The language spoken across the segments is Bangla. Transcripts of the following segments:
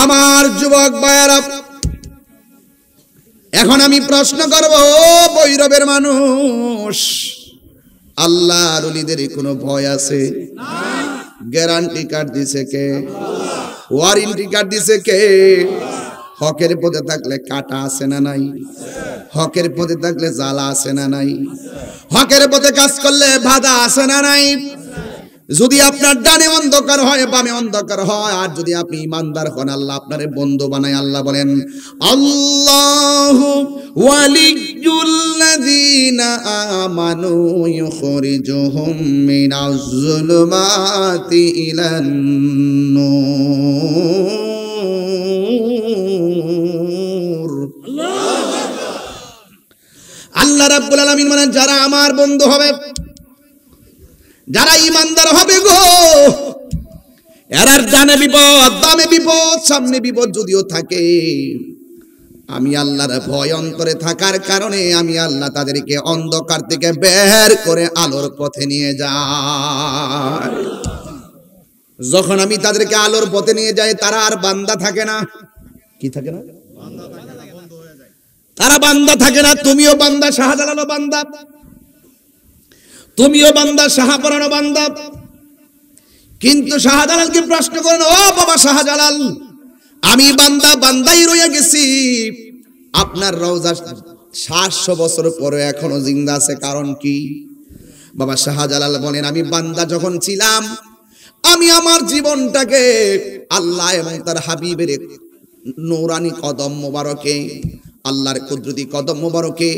আমার যুবক ভাইয়েরা, এখন আমি প্রশ্ন করব, ভৈরবের মানুষ, আল্লাহর ওলিদের কোনো ভয় আছে? গ্যারান্টি কার্ড দিছে কে? ওয়ারেন্টি কার্ড দিছে কে? হকের পথে থাকলে কাটা আছে না নাই? হকের পথে থাকলে জ্বালা আছে না নাই? হকের পথে কাজ করলে বাধা আছে না নাই? যদি আপনার ডানে অন্ধকার হয়, বামে অন্ধকার হয়, আর যদি আপনি ইমানদার হন, আল্লাহ আপনারে বন্ধু বানায়। আল্লাহ বলেন, আল্লাহু ওয়ালিয়্যুল্লাযীনা আমানু ইউখরিজুহুম মিনাজ যুলুমাতি ইলান নূর। আল্লাহ রাব্বুল আলামিন বলেন, যারা আমার বন্ধু হবে, যারা ইমানদার হবে গো, এরার ডানে বিপদ, বামে বিপদ, সামনে বিপদ যদিও থাকে, আমি আল্লাহর ভয় অন্তরে থাকার কারণে আমি আল্লাহ তাদেরকে অন্ধকার থেকে বের করে আলোর পথে নিয়ে যাই। যখন আমি তাদেরকে আলোর পথে নিয়ে যাই, তারা আর বান্দা থাকে না। কি থাকে না? তারা বান্দা থাকে না। তুমিও বান্দা, শাহজালালও বান্দা, তুমিও বান্দা, শাহপরানও বান্দা। কিন্তু শাহজালালকে প্রশ্ন করেন, ও বাবা শাহজালাল, আমি বান্দা, বান্দাই রয়ে গেছি, আপনার রওজা 700 বছর পরে এখনো জিন্দা আছে, কারণ কি? বাবা শাহজালাল বলেন, আমি বান্দা যখন ছিলাম, আমি আমার জীবনটাকে আল্লাহ এবং তার হাবিবের নূরানি কদম মোবারকে, আল্লাহর কুদরতি কদম মোবারকে,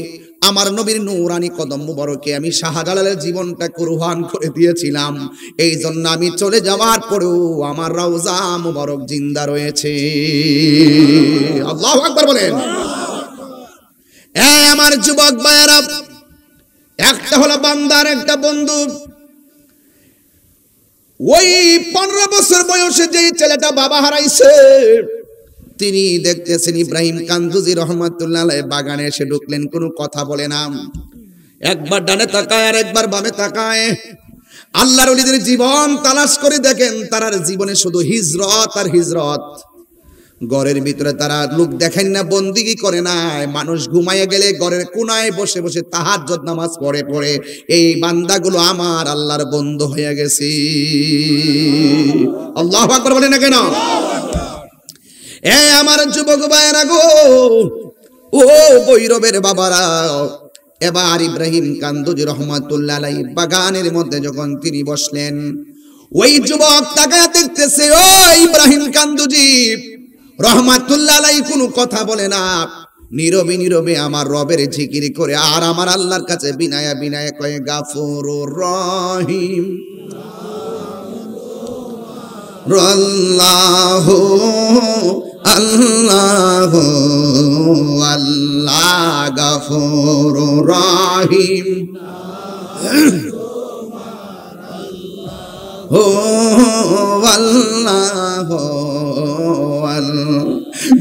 আমার নবীর নূরানি কদম মোবারকে আমি শাহজালালের জীবনটা কুরবান করে দিয়েছিলাম। এই জন্য আমি চলে যাওয়ার পরেও আমার রওজা মোবারক জিন্দা রয়েছে। আল্লাহু আকবার বলেন। এই আমার যুবক ভাইয়েরা, একটা হলো বান্দার, একটা বন্ধু। ওই 15 বছর বয়সে যে ছেলেটা বাবা হারাইছে, তিনি দেখতেছেন ইব্রাহিম কান্দুজি রহমাতুল্লাহ আলাইহি বাগানে এসে ঢুকলেন, কোনো কথা বলে না, একবার ডানে তাকায় আর একবার বামে তাকায়। আল্লাহর ওলিদের জীবন তালাশ করে দেখেন, তারার জীবনে শুধু হিজরত আর হিজরত। ঘরের ভিতরে তারা লোক দেখেন না, বন্দিগি করে না, মানুষ ঘুমাইয়ে গেলে ঘরের কোনায় বসে বসে তাহাজ্জুদ নামাজ পড়ে পড়ে এই বান্দাগুলো আমার আল্লাহর বন্ধু হয়ে গেছে। আল্লাহু আকবার বলেন না কেন? এ আমার যুবক ভাইয়েরা গো, ও ভৈরবের বাবারা, এবার ইব্রাহিম কান্দুজি রহমাতুল্লাহ আলাইহি বাগানের মধ্যে যখন তিনি বসলেন, ওই যুবক তাকায় দেখতেছে, ও ইব্রাহিম কান্দুজি রহমাতুল্লাহ আলাইহি কোনো কথা বলে না, নীরবে নীরবে আমার রবের জিকির করে আর আমার আল্লাহর কাছে বিনায়া বিনায়া কয়ে, গাফুরুর রহিম আল্লাহু আল্লাহু আল্লাহ গফুরুর রহিম হো আল্লাহু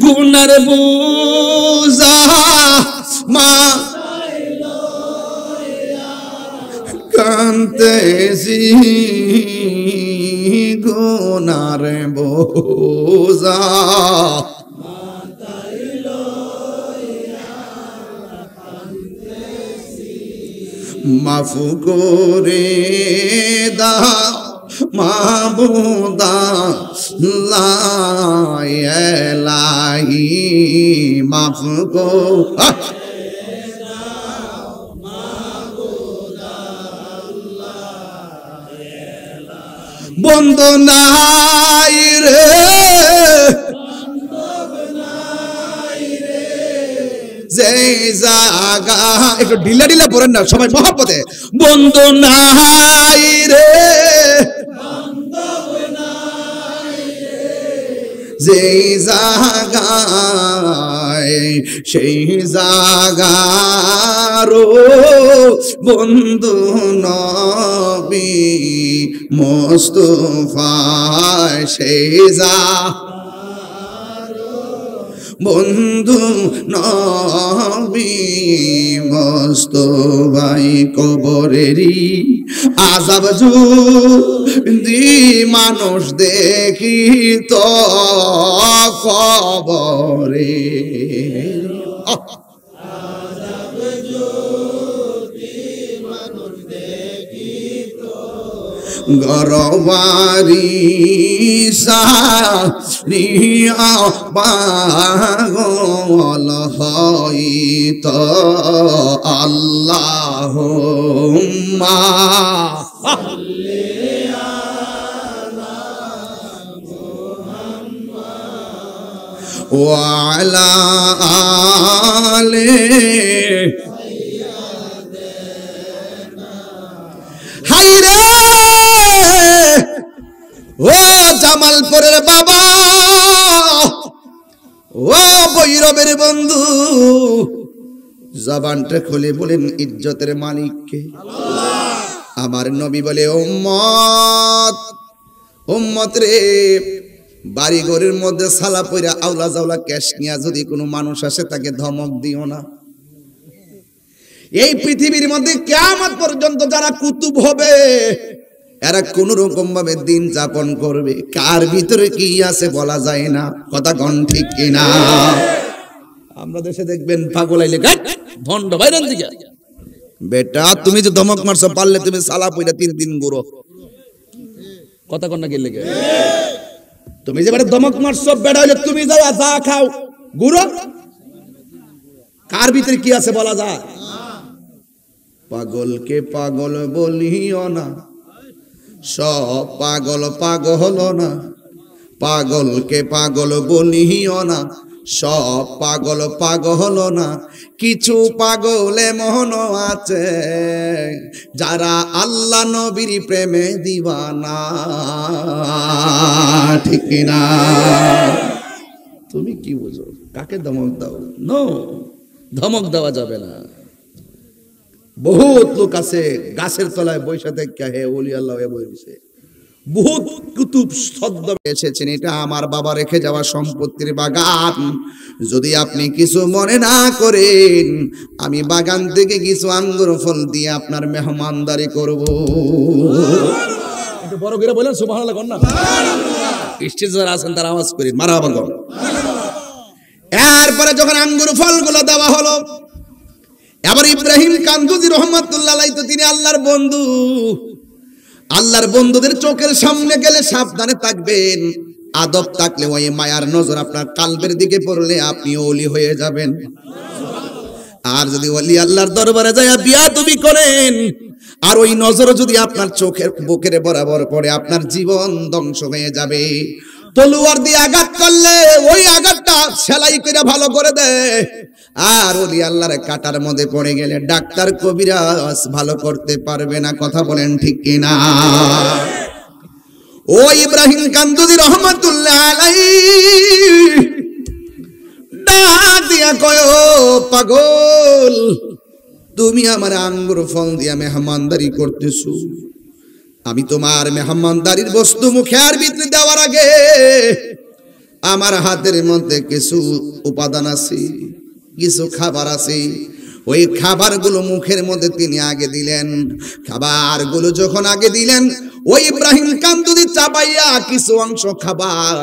গুনার বুঝা মা কান্তেছি, গুনার বোঝা মাফ করে দাও মাবুদা লাহি, মাফ করে বন্ধু নাই রে, যে জাগা, একটু ঢিলা ঢিলা পড়েন না সবাই মহব্বতে, বন্ধু নাই রে, যে জাগায় সেই জাগারো বন্ধু নবী মুস্তাফা, সেই বন্ধু নবী মোস্তফাই কবরেরই আযাব যদি মানুষ দেখি তো কবরে গরবারি সারিয়া পাগল হইত আল্লাহুম্মা সাল্লি আলা মুহাম্মাদ ওয়া আলা আলি হায়রে ও জামালপুরের বাবা, ও বৈরবের বন্ধু, জবানটা খুলে বলেন ইজ্জতের মালিককে আল্লাহ। আমার নবী বলে উম্মত উম্মত রে, বাড়ি ঘরের মধ্যে সালা পইরা আওলা জাওলা ক্যাশ নিয়া যদি কোনো মানুষ আসে তাকে ধমক দিও না। এই পৃথিবীর মধ্যে কিয়ামত পর্যন্ত যারা কুতুব হবে এরা কোন রকম ভাবে দিন যাপন করবে, কার ভিতরে কি আছে বলা যায় না, কথা কোন ঠিক কিনা? আমরা দেশে দেখবেন পাগল আইলে ভন্ড বাইরেন দিকে বেটা তুমি যে ধমক মারছো পারলে তুমি সালা পইরা 3 দিন ঘুরো, কথা কোন না কি লাগে? তুমি যে বেটা ধমক মারছো বেটা হইলে তুমি যাও যা খাও ঘুরো, কার ভিতরে কি আছে বলা যায়? পাগলকে পাগল বলিও না, সব পাগল পাগল না, পাগলকে পাগল বলিও না, সব পাগল পাগল না, কিছু পাগলে মন আছে যারা আল্লাহ নবীর প্রেমে দিওয়ানা, ঠিক না? তুমি কি বুঝো? কাকে ধমক দাও? নো, ধমক দেওয়া যাবে না। বহুত লোক আছে গাছের তলায় বৈশা থেকে হে ওলি আল্লাহ বইছে, বহুত কুতুব ছদ্ম এসেছেন, এটা আমার বাবা রেখে যাওয়া সম্পত্তির বাগান, যদি আপনি কিছু মনে না করেন আমি বাগান থেকে কিছু আঙ্গুর ফল দিয়ে আপনার মেহমানদারি করব। একটু বড় করে বলেন সুবহানাল্লাহ কোন না? স্টেজে যারা আছেন তারা আওয়াজ করেন মারহাবা কোন। এরপরে যখন আঙ্গুর ফলগুলো দেওয়া হলো, এবার ইব্রাহিম কান্দুজি রহমাতুল্লাহ আলাইহি, তো তিনি আল্লাহর বন্ধু, আল্লাহর বন্ধুদের চোখের সামনে গেলে সাবধানে থাকবেন, আদব থাকলে ওই মায়ার নজর আপনার কালবের দিকে পড়লে আপনি ওলি হয়ে যাবেন। আর যদি ওলি আল্লাহর দরবারে যায় বিয়াদবি করেন আর ওই নজর যদি আপনার চোখের বুকের বরাবর পড়ে আপনার জীবন ধ্বংস হয়ে যাবে। তলোয়ার দিয়ে আঘাত করলে ওই আঘাতটা সেলাই করে ভালো করে দেয়, আর ওলি আল্লাহর কাটার মধ্যে পড়ে গেলে ডাক্তার কবিরাজ ভালো করতে পারবে না, কথা বলেন ঠিক কিনা? ও ইব্রাহিম কান্দুজি রহমাতুল্লাহ আলাইহি ডাক দিয়া কয়, পাগল তুমি আমার আঙ্গুর ফল দিয়া মেহমানদারি করতেছো, আমি তোমার মেহমানদারির বস্তু মুখের ভিতরে দেওয়ার আগে আমার হাতের মধ্যে কিছু উপাদান আছে, কিছু খাবার আছে, ওই খাবারগুলো মুখের মধ্যে তিনি আগে দিলেন। খাবারগুলো যখন আগে দিলেন ওই ইব্রাহিম কান্দুজি চাবাইয়া কিছু অংশ খাবার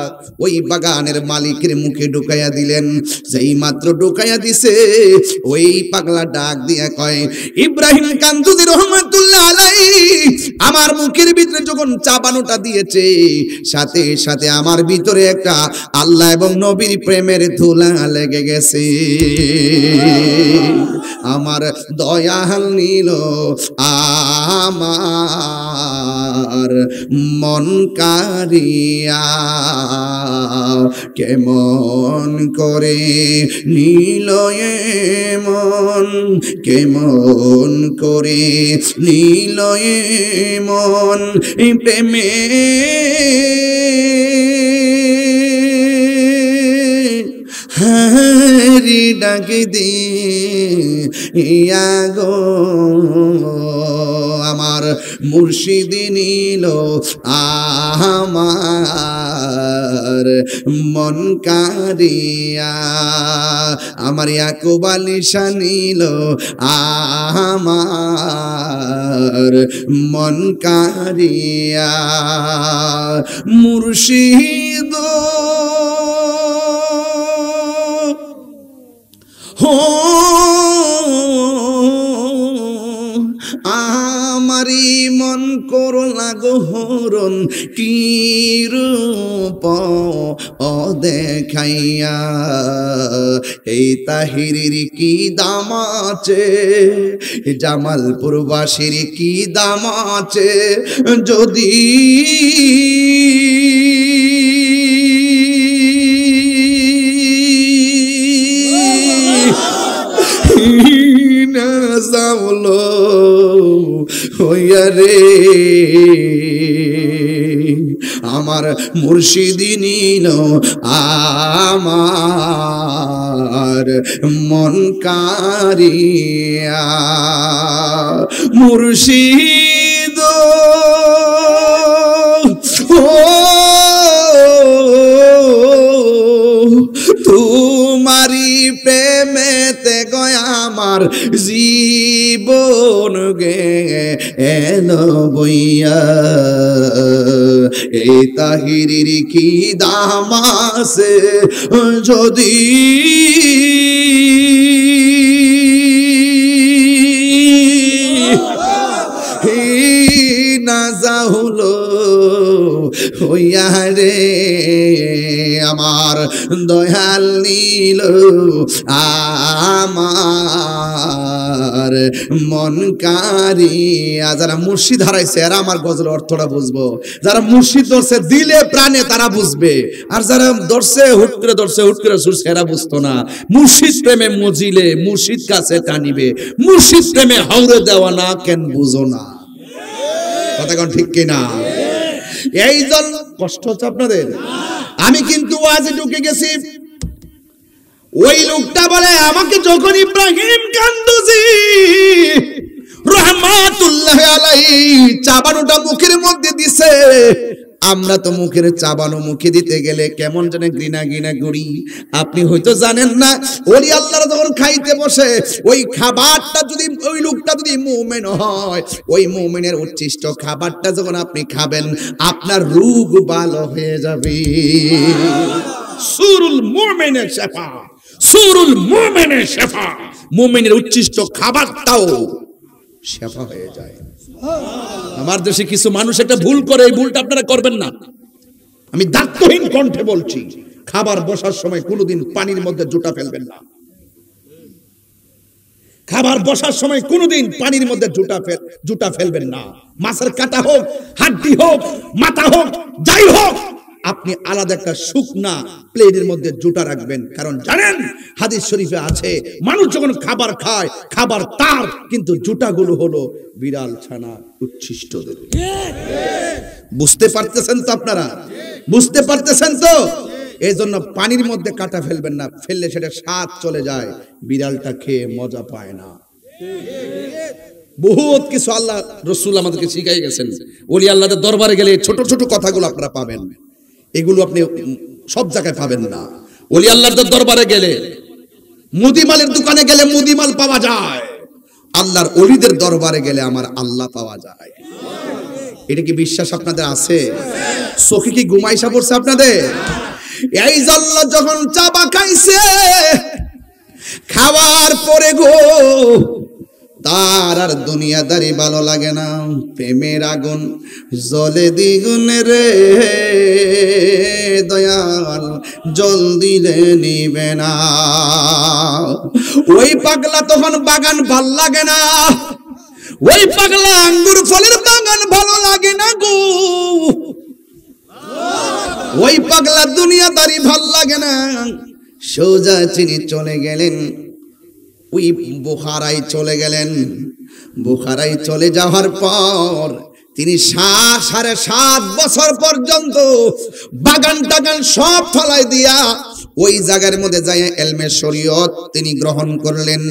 ওই বাগানের মালিকের মুখে ঢুকাইয়া দিলেন। যেই মাত্র ঢুকাইয়া দিছে ওই পাগলা ডাক দিয়া কয়, ইব্রাহিম কান্দুজি রহমাতুল্লাহ আলাইহি আমার মুখের ভিতরে যখন চাবানোটা দিয়েছে সাথে সাথে আমার ভিতরে একটা আল্লাহ এবং নবীর প্রেমের ধুলা লেগে গেছে। আমার দয়াল নীল আমার মন কারিয়া, কেমন করে নীল মন, কেমন করে নীল মন প্রেমে হারি ডাক দে ইয়া গো আমার মুর্শিদ নিল আমার মন কারিয়া, আমার ইয়াকুব আলী শাহ নিল আমার মন কারিয়া। মুর্শিদ হো আমারি মন করলা গহরণ কি রূপ দেখাইয়া, এই তাহিরির কি দাম আছে, জামালপুরবাসীর কি দাম আছে, যদি যাওলো হইয়া রে আমার মুর্শিদ নিল আমার মন কারিয়া। মুর্শিদ তোমারি প্রেমেতে গয়া আমার জীবন গেল বইয়া, এই তাহিরির কি দাম আছে, যদি না যাহলো হইয়া রে আমার দয়াল নিল আমার মন কারিয়া। যারা মুর্শিদ হারাইছে এরা আমার গজল অর্থটা বুঝবো, যারা মুর্শিদ ধরছে দিলে প্রাণে তারা বুঝবে, আর যারা ধরছে হুট করে ছুটছে এরা বুঝতো না। মুর্শিদ প্রেমে মজিলে মুর্শিদ কাছে টানিবে, মুর্শিদ প্রেমে হাওড়ে দেওয়া না কেন বুঝো না। কথা কোন ঠিক কিনা? এই জন্য কষ্ট হচ্ছে আপনাদের। আমি কিন্তু ওয়াজে ঢুকে গেছি, ওই লোকটা বলে আমাকে যখন ইব্রাহিম কান্দুজি রহমাতুল্লাহ আলাইহি চাবানোটা মুখের মধ্যে দিছে, আমরা তো মুখের চাবানো মুখে দিতে গেলে কেমন জানে ঘৃণা করি। আপনি হয়তো জানেন না, ওলি আল্লাহরা যখন খাইতে বসে ওই খাবারটা যদি ওই লোকটা যদি মুমিন হয়, ওই মুমিনের উচ্ছিষ্ট খাবারটা যখন আপনি খাবেন আপনার রোগ ভালো হয়ে যাবে। সুরুল মুমিনের শিফা, সুরুল মুমিনের শিফা, মুমিনের উচ্ছিষ্ট খাবারটাও শিফা হয়ে যায়। আমার দেশে কিছু মানুষ একটা ভুল করে, এই ভুলটা আপনারা করবেন না। আমি দায়িত্বহীন কণ্ঠে বলছি, খাবার বসার সময় কোনোদিন পানির মধ্যে জুতা ফেলবেন না। খাবার বসার সময় কোনোদিন পানির মধ্যে জুতা ফেলবেন না। মাছের কাটা হোক, হাড্ডি হোক, মাথা হোক, যাই হোক, আপনি আলাদা একটা শুকনা প্লেটের মধ্যে জুতা রাখবেন। কারণ জানেন হাদিস শরীফে আছে, মানুষ যখন খাবার খায় খাবার তার, কিন্তু জুতাগুলো হলো বিড়াল ছানা উচ্ছিষ্টদের। বুঝতে পারতেছেন তো আপনারা? বুঝতে পারতেছেন তো? এই জন্য পানির মধ্যে কাটা ফেলবেন না, ফেললে সেটা স্বাদ চলে যায়, বিড়ালটা খেয়ে মজা পায় না। বহুত কিছু আল্লাহ রসুল আমাদেরকে শিখাই গেছেন। ওলি আল্লাহদের দরবারে গেলে ছোট ছোট কথাগুলো আপনারা পাবেন, এগুলো আপনি সব জায়গায় পাবেন না। ওলি আল্লাহদের দরবারে গেলে, মুদিমালের দোকানে গেলে মুদিমাল পাওয়া যায়, আল্লাহর ওলিদের দরবারে গেলে আমার আল্লাহ পাওয়া যায়। এটা কি বিশ্বাস আপনাদের আছে? চোখে কি ঘুমাইসা পড়ছে আপনাদের? এই জন্য যখন চাবা খাইছে, খাওয়ার পরে গো তার আর দুনিয়াদারি ভালো লাগে না, প্রেমের আগুন জ্বলে দ্বিগুণ রে দয়াল, জল দিলে নিবে না। ওই পাগলা তখন বাগান ভাল লাগে না, ওই পাগলা আঙ্গুর ফলের বাগান ভালো লাগে না গো, ওই পাগলা দুনিয়াদারি ভাল লাগে না। সোজা তিনি চলে গেলেন, ওই বুখারায় চলে গেলেন। বুখারায় চলে যাওয়ার পর তিনি 7.5 বছর পর্যন্ত বাগান টাগান সব ফলাই দিয়া ওই জায়গার মধ্যে যায় ইলমে শরীয়ত তিনি গ্রহণ করলেন,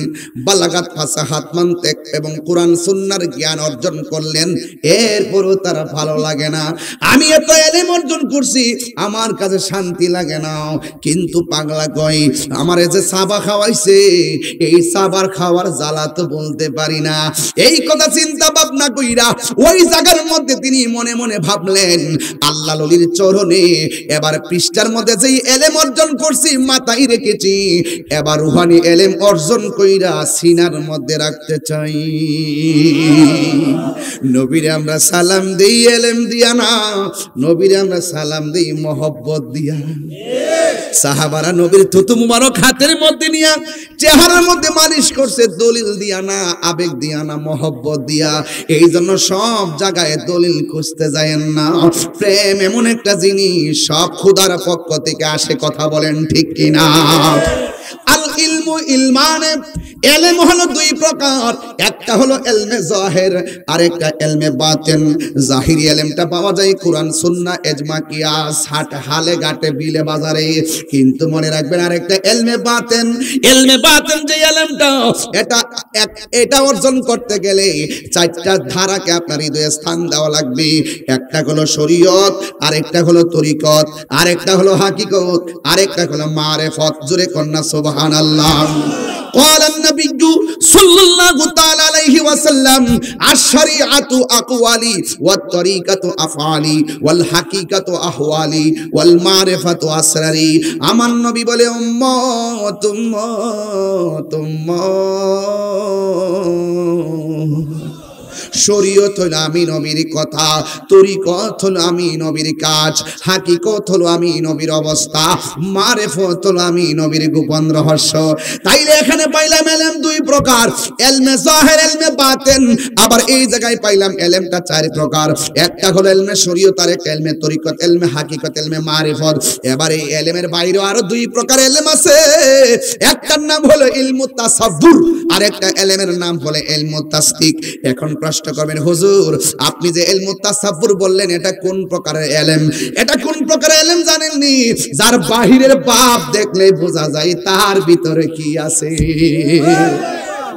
বালাগাত ফাসাহাত মানতিক এবং কোরআন সুন্নাহর জ্ঞান অর্জন করলেন। এরপরও তার ভালো লাগে না, আমি এত ইলম অর্জন করছি আমার কাছে শান্তি লাগে না। কিন্তু পাগলা কয় আমার যে সাবা খাওয়াইছে এই সাবার খাওয়ার জ্বালা তো বলতে পারি না। এই কথা চিন্তা ভাবনা কইরা ওই জায়গার মধ্যে তিনি মনে মনে ভাবলেন আল্লাহ নবীর চরণে এবার পৃষ্ঠার মধ্যে যেই ইলম অর্জন করছি মাথায় রেখেছি, এবার রুহানি ইলম অর্জন কইরা সিনার মধ্যে রাখতে চাই। নবীরে আমরা সালাম দেই ইলম দিয়া না, নবীরে আমরা সালাম দেই মহব্বত দিয়া। সাহাবারা নবীর থুতু মুবারক হাতের মধ্যে নিয়া চেহারার মধ্যে মালিশ করছে, দলিল দিয়া না, আবেগ দিয়া না, মহব্বত দিয়া। এই জন্য সব জায়গায় দলিল খুঁজতে যায়েন না। প্রেম এমন একটা জিনিস সব খোদার পক্ষ থেকে আসে, কথা বলেন ঠিক কিনা? আল ইলমু ইলমানে, ইলম হলো দুই প্রকার, একটা হলো ইলমে জাহির আর একটা ইলমে বাতিন। জাহিরি ইলমটা পাওয়া যায় কোরআন সুন্নাহ ইজমা কিয়াস হাট হালে ঘাটে বিলে বাজারে। কিন্তু মনে রাখবেন আরেকটা ইলমে বাতিন, ইলমে বাতিন যে ইলমটা এটা অর্জন করতে গেলে চারটা ধারাকে আপনার হৃদয়ে স্থান দেওয়া লাগবে। একটা হলো শরীয়ত, আরেকটা হলো তরিকত, আরেকটা হলো হাকিকত, আরেকটা হলো মারিফত। জোরে কন্না সুবহানাল্লাহ। قال النبي صلى الله تعالى عليه وسلم الشريعة أقوالي والطريقة أفعالي والحقيقة أحوالي والمعرفة أسراري। আমার নবী বলে উম্মত উম্মত উম্মত, শরীয়ত হলো আমি নবীর কথা, তরিকত হলো আমি নবীর কাজ, হাকিকত হলো আমি নবীর অবস্থা, মারিফত হলো আমি নবীর গোপন রহস্য। তাইলে এখানে পাইলাম ইলম দুই প্রকার, ইলমে জাহির, ইলমে বাতিন। আবার এই জায়গায় পাইলাম ইলমটা চার প্রকার, একটা হলো ইলমে শরীয়ত, আর একটা ইলমে তরিকত, ইলমে হাকিকত, ইলমে মারিফত। এবার এই ইলমের বাইরে আরো দুই প্রকার ইলম আছে, একটার নাম হলো ইলমু তাসাব্বুর, আর একটা ইলমের নাম হলো ইলমু তাসদিক। এখন প্রশ্ন করবেন হুজুর আপনি যে ইলমু তাসাব্বুর বললেন এটা কোন প্রকারের ইলম? এটা কোন প্রকারের ইলম জানেননি? যার বাহিরের ভাব দেখলে বোঝা যায় তার ভিতরে কি আছে।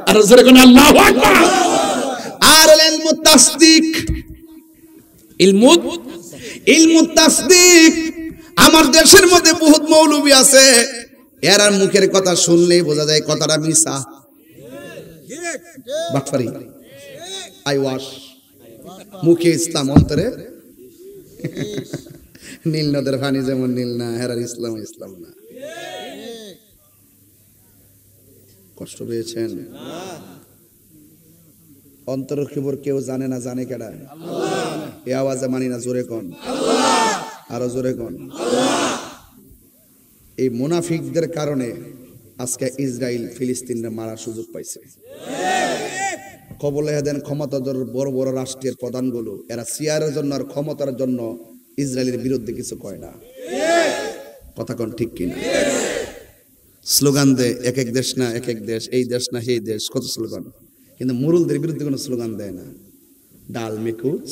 আর জোরে কোন আল্লাহু আকবার। আর ইলমু তাসদিক, ইলমু তাসদিক, আমার দেশের মধ্যে বহুত মৌলবী আছে, এরা মুখের কথা শুনলেই বোঝা যায় কথাটা মিছা, বাটফারি, আইওয়াশ, মুখে ইসলাম অন্তরে নীল নদের পানি যেমন নীল না, হেরার ইসলাম ইসলাম না। কষ্ট পেয়েছেন? অন্তরের খবর কেউ জানে না, জানে কেডা? এই আওয়াজে মানি না, জোরে কোন, আরো জোরে কোন। এই মুনাফিকদের কারণে আজকে ইসরায়েল ফিলিস্তিনরা মারার সুযোগ পাইছে। কবলে দেন ক্ষমতাধর বড় বড় রাষ্ট্রের প্রধানগুলো, এরা সিয়ারের জন্য আর ক্ষমতার জন্য ইসরায়েলের বিরুদ্ধে কিছু কয় না, কথা কোন ঠিক কিনা? স্লোগান দেয় এক এক দেশ না এক এক দেশ, এই দেশ না সেই দেশ, কত স্লোগান, কিন্তু মুরুলদের বিরুদ্ধে কোনো স্লোগান দেয় না। ডাল মে কুচ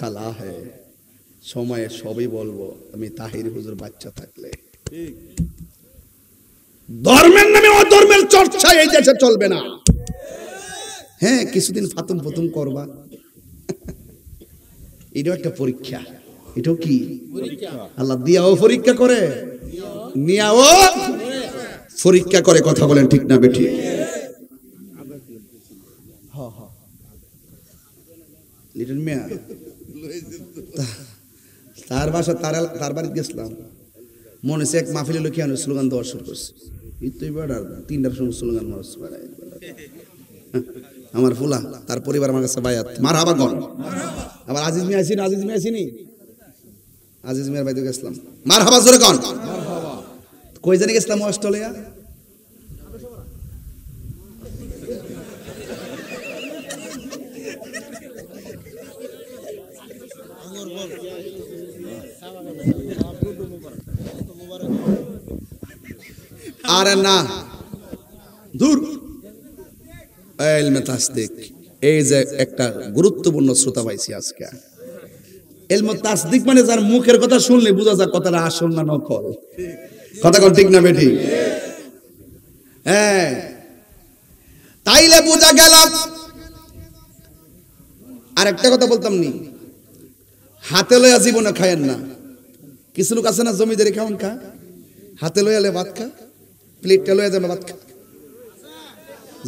কালা হ্যায়, সময়ে সবই বলবো আমি তাহির হুজুর বাচ্চা থাকলে। ধর্মের নামে অধর্মের চর্চা এই দেশে চলবে না। হ্যাঁ, কিছুদিন ফাতুম ফুতুম করবা, এটাও একটা পরীক্ষা। এটাও কি আল্লাহ দিয়াও পরীক্ষা করে, নিয়াও পরীক্ষা করে, কথা বলেন ঠিক না বেঠি? লিটন মিয়া তার বাসা, তার বাড়িতে গেছিলাম, মনে হচ্ছে এক মাহফিলে লোক স্লোগান দেওয়া শুরু করছে, তিনটার সময় স্লোগান মারছে। আমার ফুলা তার পরিবার আমার কাছে বায়াত, মারহাবা গণ। আবার আজিজ মিয়া আসিনি, আজিজ মিয়া আসিনি, আজিজ মিয়ার বাড়িতে গেছিলাম, মারহাবা জোরে গণ। কই জানি গেছিলাম? অস্ট্রেলিয়া। আরে না দূর, ইলমে তাসদিক, এই যে একটা গুরুত্বপূর্ণ শ্রোতা পাইছি আজকে। ইলমুত তাসদিক মানে যার মুখের কথা শুনলে বোঝা যায় কথাটা আসল না নকল। কথা কোন ঠিক না বেঠিক? হ্যাঁ, তাইলে বোঝা গেল। আর একটা কথা বলতাম নি, হাতে লইয়া জীবনে খায়েন না। কিছু লোক আছে না জমিদারি খাওয়ান খা, হাতে লইয়া ভাত খা, প্লেটটা লইয়া যাবে ভাত খা।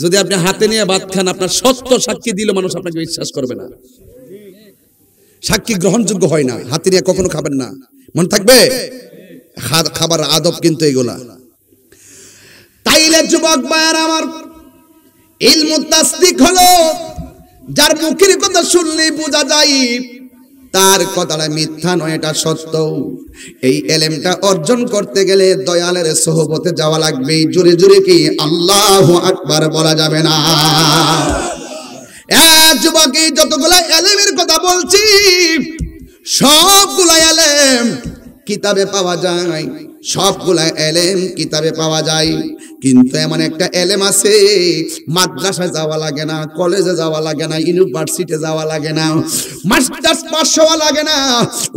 যদি আপনি হাতে নিয়ে ভাত খান, আপনার সত্য সাক্ষী দিলে মানুষ আপনাকে বিশ্বাস করবে না, সাক্ষী গ্রহণযোগ্য হয় না। হাতে নিয়ে কখনো খাবেন না, মনে থাকবে। খাবার আদব কিন্তু এগুলা। তাইলে যুবক ভাইয়ার আমার, ইলমুত তাসদিক হলো যার মুখের কথা শুনলেই বোঝা যায় তার কথাটা মিথ্যা নয়, এটা সত্য। এই এলেমটা অর্জন করতে গেলে দয়ালের সোহবতে যাওয়া লাগবে। জোরে জোরে কি আল্লাহু আকবার বলা যাবে না? যুবক, এই যতগুলা এলেমের কথা বলছি সবগুলা এলেম কিতাবে পাওয়া যায়, সবগুলা এলেম কিতাবে পাওয়া যায়। কিন্তু এমন একটা এলেম আছে মাদ্রাসায় যাওয়া লাগে না, কলেজে যাওয়া লাগে না, ইউনিভার্সিটিতে যাওয়া লাগে না, মাস্টার্স পাস হওয়া লাগে না।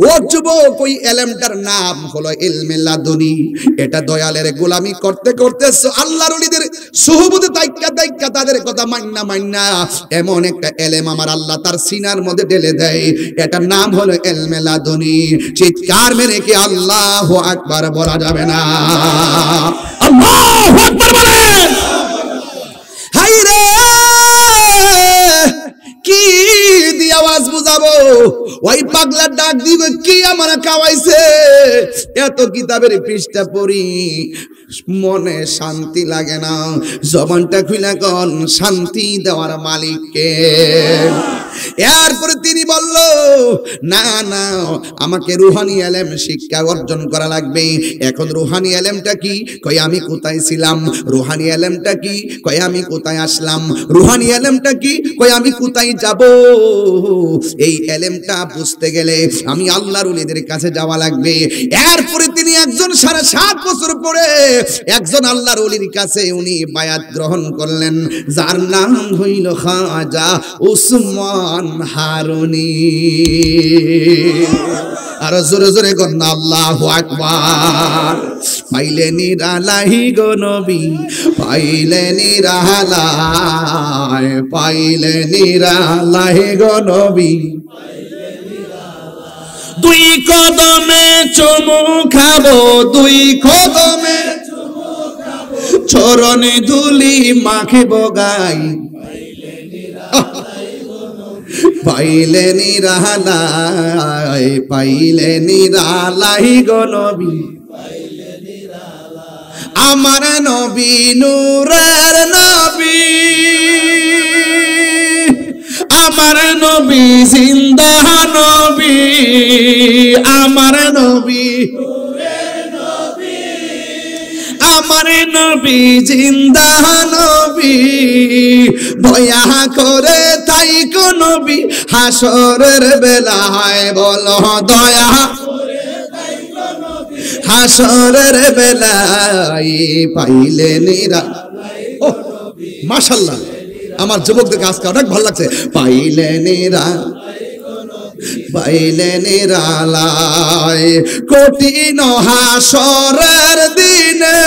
ও যুবক, ওই এলেমটার নাম হলো ইলমে লাদুনি। এটা দয়ালের গোলামি করতে করতে আল্লাহর ওলিদের সুহবতে তাইক্কা তাদের কথা মান্না এমন একটা এলেম আমার আল্লাহ তার সিনার মধ্যে ঢেলে দেয়। এটার নাম হলো ইলমে লাদুনি। চিৎকার মেরে কি আল্লাহু আকবার বলা যাবে না? আল্লাহু আকবার বলেন। হাই রে, কি দিয়ে আওয়াজ বুঝাবো? ওই পাগলার ডাক দিব কি আমার খাওয়াইছে? এত কিতাবের পৃষ্ঠা পড়ি মনে শান্তি লাগে না। জবানটা খুলে কোন শান্তি দেওয়ার মালিককে। এরপরে তিনি বলল, না না, আমাকে রুহানি এলেম শিক্ষা অর্জন করা লাগবে। এখন রুহানি এলেমটা কি? কই আমি কোথায় ছিলাম? রুহানি এলেমটা কি? কই আমি কোথায় আসলাম? রুহানি এলেমটা কি? কই আমি কোথায় যাব? এই এলেমটা বুঝতে গেলে আমি আল্লাহর ওলিদের কাছে যাওয়া লাগবে। এরপরে তিনি একজন 7.5 বছর পরে একজন আল্লাহর ওলির কাছে উনি বায়াত গ্রহণ করলেন, যার নাম হইল খাজা উসমান হারুনি। আর জোরে জোরে করেন আল্লাহু আকবার। পাইলে নিরালাই গো নবী, পাইলে নিরালাই, পাইলে নিরালাই গো নবী। দুই কদমে চুমু খাবো, দুই কদমে চরণে ধুলি মাখিব গাই। পাইলে নিরালাই, পাইলে নিরালাই গো নবী। আমার নবী নূরের নবী, আমার নবী জিন্দা নবী, আমার নবী, আমার নবী জিন্দা নবী। দয়া করে তাই কো নবী হাসরের বেলায় বলো, দয়া হাসরের বেলায় পাইলে নিরা। ও মাশাআল্লাহ, আমার যুবকদেরকে আজকে অনেক ভালো লাগছে। পাইলে নিরা, পাইলে নিরালায় কঠিন হাসরের দিনে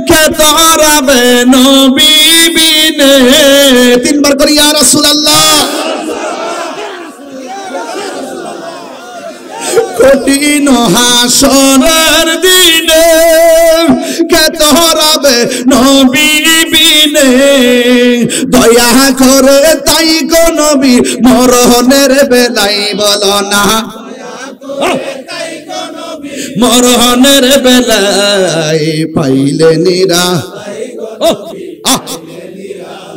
কে তরাবে নবী বিনে। 3 বার করি ইয়া রাসূলুল্লাহ। কঠিন হাসরের দিনে কে তরাবে নবী বিনে। দয়া করে তাই গো নবী মরণের বেলায় বলো না, মরণের বেলায় পাইলে নিরা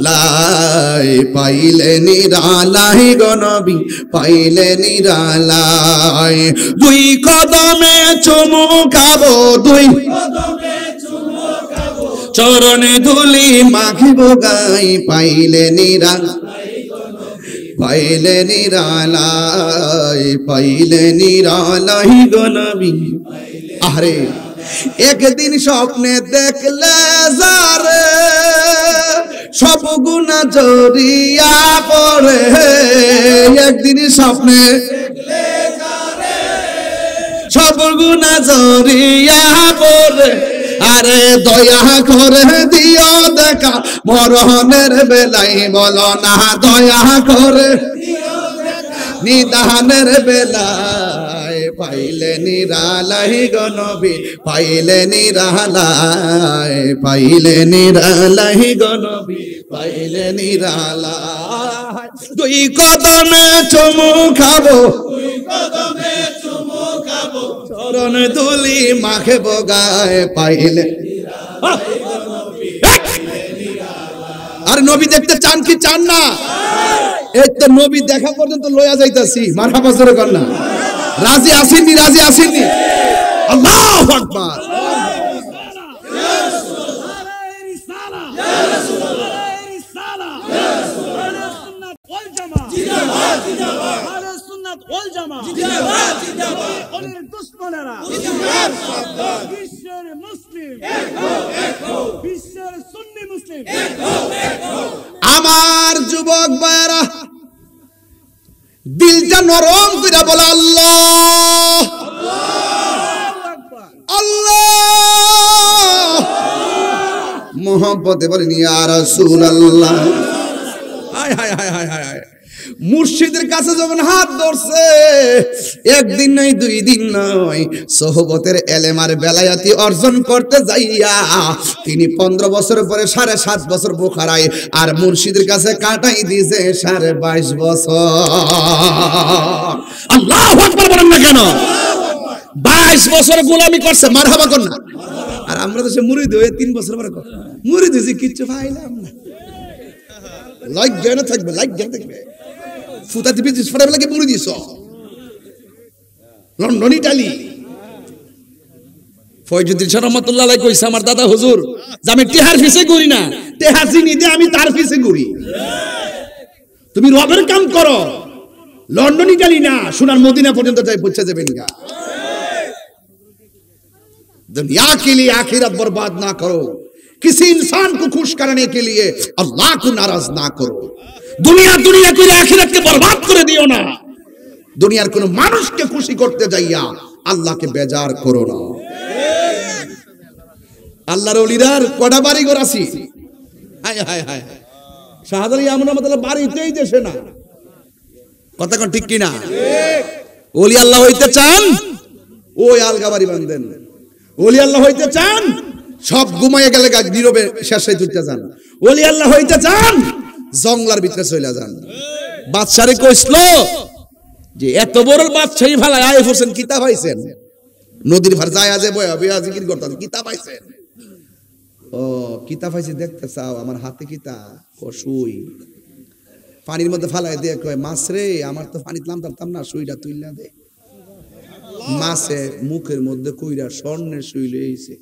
লাই, পাইলে নিরালাই গো নবী, পাইলে নিরালাই। দুই কদমে চুমু খাবো, দুই চরণে ধুলি মাখিব গাই। পাইলে নিরা, পাইলে নিরালাই, পাইলে নিরালাই গো নবী। আরে একদিন স্বপ্নে দেখলে যারে সব গুনাহ জড়িয়া পড়ে। একদিন স্বপ্নে দেখলে সব গুনাহ জড়িয়া পড়ে, আরে দয়া করে দিও দেখা মরণের বেলায়, বলো না দয়া করে নিদানের বেলায়, পাইলে নিরালাই গো নবী, পাইলে নিরালাই, পাইলে নিরালাই গো নবী, পাইলে নিরালাই। দুই কদমে চুমু খাবো, দুই কদমে চুমু খাবো, চরণ ধুলি মাখবো গায়ে, পাইলে নিরালাই গো নবী, পাইলে নিরালাই। আর নবী দেখতে চান কি চান না? এই তো নবী দেখা পর্যন্ত লয়া যাইতাছি, মারহাবা জোরে কর না। রাজি আসেননি, রাজি আসেননি? আল্লাহু আকবার। আমার যুবক ভাইরা দিলটা নরম করে বলে আল্লাহ আল্লাহ, মোহাম্মতে বলেন ইয়া রাসূলুল্লাহ। হায় হায় হায় হায় হায়, মুর্শিদের কাছে যখন হাত ধরছে, একদিন নয় দুই দিন নয়, সোহবতের এলেমার বেলায়াতি অর্জন করতে যাইয়া তিনি 15 বছর পরে 7.5 বছর বোখারায়, আর মুর্শিদের কাছে কাটাই দিয়েছে 22.5 বছর। আল্লাহু আকবার বলেন না কেন? 22 বছর গোলামি করছে, মারহাবা কর না। আর আমরা তো সে মুরিদ হয়ে 3 বছর পরে মুরিদ হয়েছি, কিচ্ছু পাইলাম না। লাইক জ্ঞান থাকবে, লাইক জ্ঞান থাকবে। ফুটা দিবি ছোটবেলা লাগে মুড়ি দিছ লন্ডন ইটালি। ফয়জুদ্দিন শাহ রহমাতুল্লাহ আলাইহি কইছে আমার দাদা হুজুর যে আমি টেহার ফিসে ঘুরি না, টেহা চিনি দিয়ে আমি তার ফিসে ঘুরি। তুমি রবের কাম করো, লন্ডন ইটালি না, সোনার মদিনা পর্যন্ত যাই পৌঁছে যাবেন গা। दुनिया के लिए आखिरत बर्बाद ना करो, किसी इंसान को खुश करने के लिए अल्लाह को नाराज ना करो। दुनिया दुनिया को आखिरत के बर्बाद कर दियो ना, दुनियार कोनो मानुष के खुशी करते जाइया अल्लाह के बेजार करो ना। আল্লাহর ওলিরার কটা বাড়ি ঘর আছি, হায় হায় হায়, শাহজালাল এমন আমাদের বাড়িতেই দেশে না। কথা কোন ঠিক কিনা? ওলি আল্লাহ হইতে চান, ওই আলগা বাড়ি বাঁধেন। ওলি আল্লাহ হইতে চান, সব ঘুমাইয়ে গেলে নীরবে শেষে তুলতে যান। ওলি আল্লাহ হইতে চান, জঙ্গলার ভিতরে চলে যান। বাদশারে কইছিল যে এত বড় বাদশাহী ভালাই আয় হোসেন কিতাব পাইছেন, নদীর ভার যায় আজে বয়া বিয়া জিকির করতে কিতাব পাইছেন। ও কিতাব পাইছে দেখতে চাও, আমার হাতে কিতাব কসুই পানির মধ্যে ফালাই দিয়ে কয় মাছ রে, আমার তো পানি নামতাম না, সুইটা তুইলা দে। মাছে মুখের মধ্যে কইরা স্বর্ণের সুই লইছে।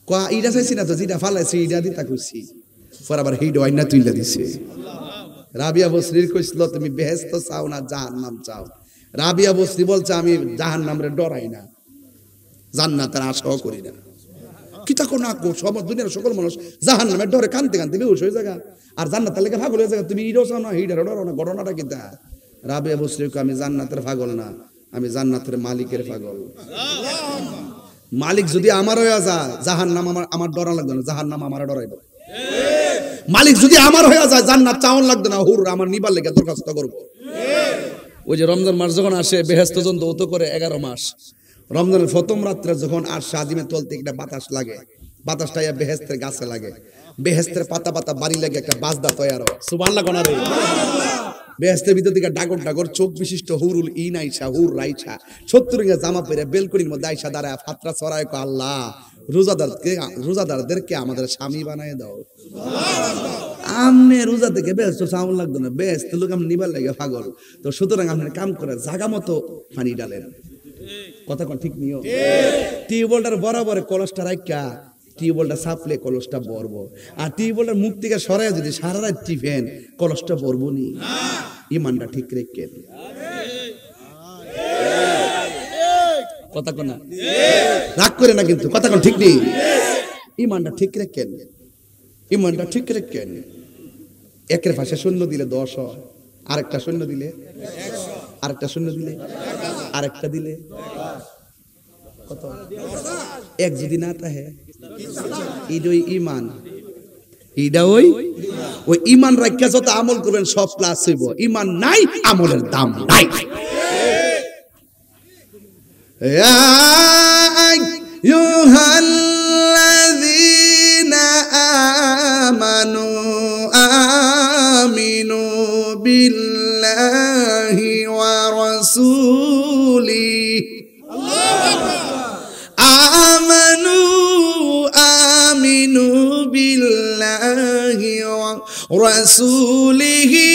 কয়া ইটা চাইছি না তো, যেটা ফালাইছে ইটা দিতা কইছি, পর আবার হিড ওয়াইনা তুইলা দিছে। রাবিয়া বসরির কইছিল তুমি বেহেশত চাও না জাহান্নাম চাও। রাবিয়া বসরি বলছে আমি জাহান্নামরে ডরাই না, জান্নাতের আশাও করি না। কিতা কো না কো, সব দুনিয়ার সকল মানুষ জাহান্নামের ডরে কানতে কানতে বেহুশ হয়ে জায়গা, আর জান্নাতের লেগে পাগল হয়ে জায়গা। তুমি ইডো চাও না, হিডার ডরো না, ঘটনাটা কিতা? রাবিয়া বসরি আমি জান্নাতের পাগল না, আমি জান্নাতের মালিকের পাগল। মালিক যদি আমার হয়ে যায়, জাহান্নাম আমার ডরা লাগবে না, জাহান্নাম আমার ডরাইবে। মালিক যদি আমার হয়ে যায়, জান্নাত চাওয়ান লাগবে না, হুর আমার নিবার লেগে দরখাস্ত করবো। ওই যে রমজান মাস যখন আসে, বেহেশত জন দৌত করে 11 মাস। রমজানের প্রথম রাত্রে যখন আর সাজিমে তলতে একটা বাতাস লাগে, বাতাসটা বেহেস্তের গাছে লাগে, বেহেস্তের পাতা পাতা বাড়ি লাগে একটা বাজদা তৈরি হয়। সুবহানাল্লাহ কোনা রে। বেহেস্তের ভিতর থেকে ডাগর ডাগর চোখ বিশিষ্ট হুরুল ইন আইসা, হুর রাইসা 70 রিঙ্গা জামা পরে বেলকনির মধ্যে আইসা দাঁড়ায় ফাতরা ছড়ায়, কো আল্লাহ রোজাদারদেরকে আমাদের স্বামী বানায় দাও। আমনে রোজা থেকে বেহেস্ত চাউন লাগতো না, বেহেস্ত লোক আমি নিবার লাগে পাগল। তো সুতরাং আপনার কাম করে জাগা মতো পানি ডালেন। কথা কোন ঠিক নিও? টিউবওয়েলটার বরাবর কলসটা রাখা, টিউবওয়েলটা সাপলে কলসটা ভরব, আর টিউবওয়েলটার মুখ থেকে সরাই যদি সারা রাত টিফেন কলসটা ভরব নি। ইমানটা ঠিক রেখেন। কথা কোন রাগ করে না কিন্তু, কথা কোন ঠিক নেই। ইমানটা ঠিক রেখেন, ইমানটা ঠিক রেখেন। একের পাশে শূন্য দিলে 10 হয়, আরেকটা শূন্য দিলে 100। আরেকটা শূন্য দিলে, আরেকটা দিলে কত? এক যদি না থাকে ওই ইমান, এটা ওই ইমান রাখিয়া যত আমল করবেন সব প্লাস হইব। ইমান নাই, আমলের দাম নাই। আমানু আমিনু বিল্লাহি ওয়া রাসূলিহি, আমানু আমিনু বিল্লাহি ওয়া রাসূলিহি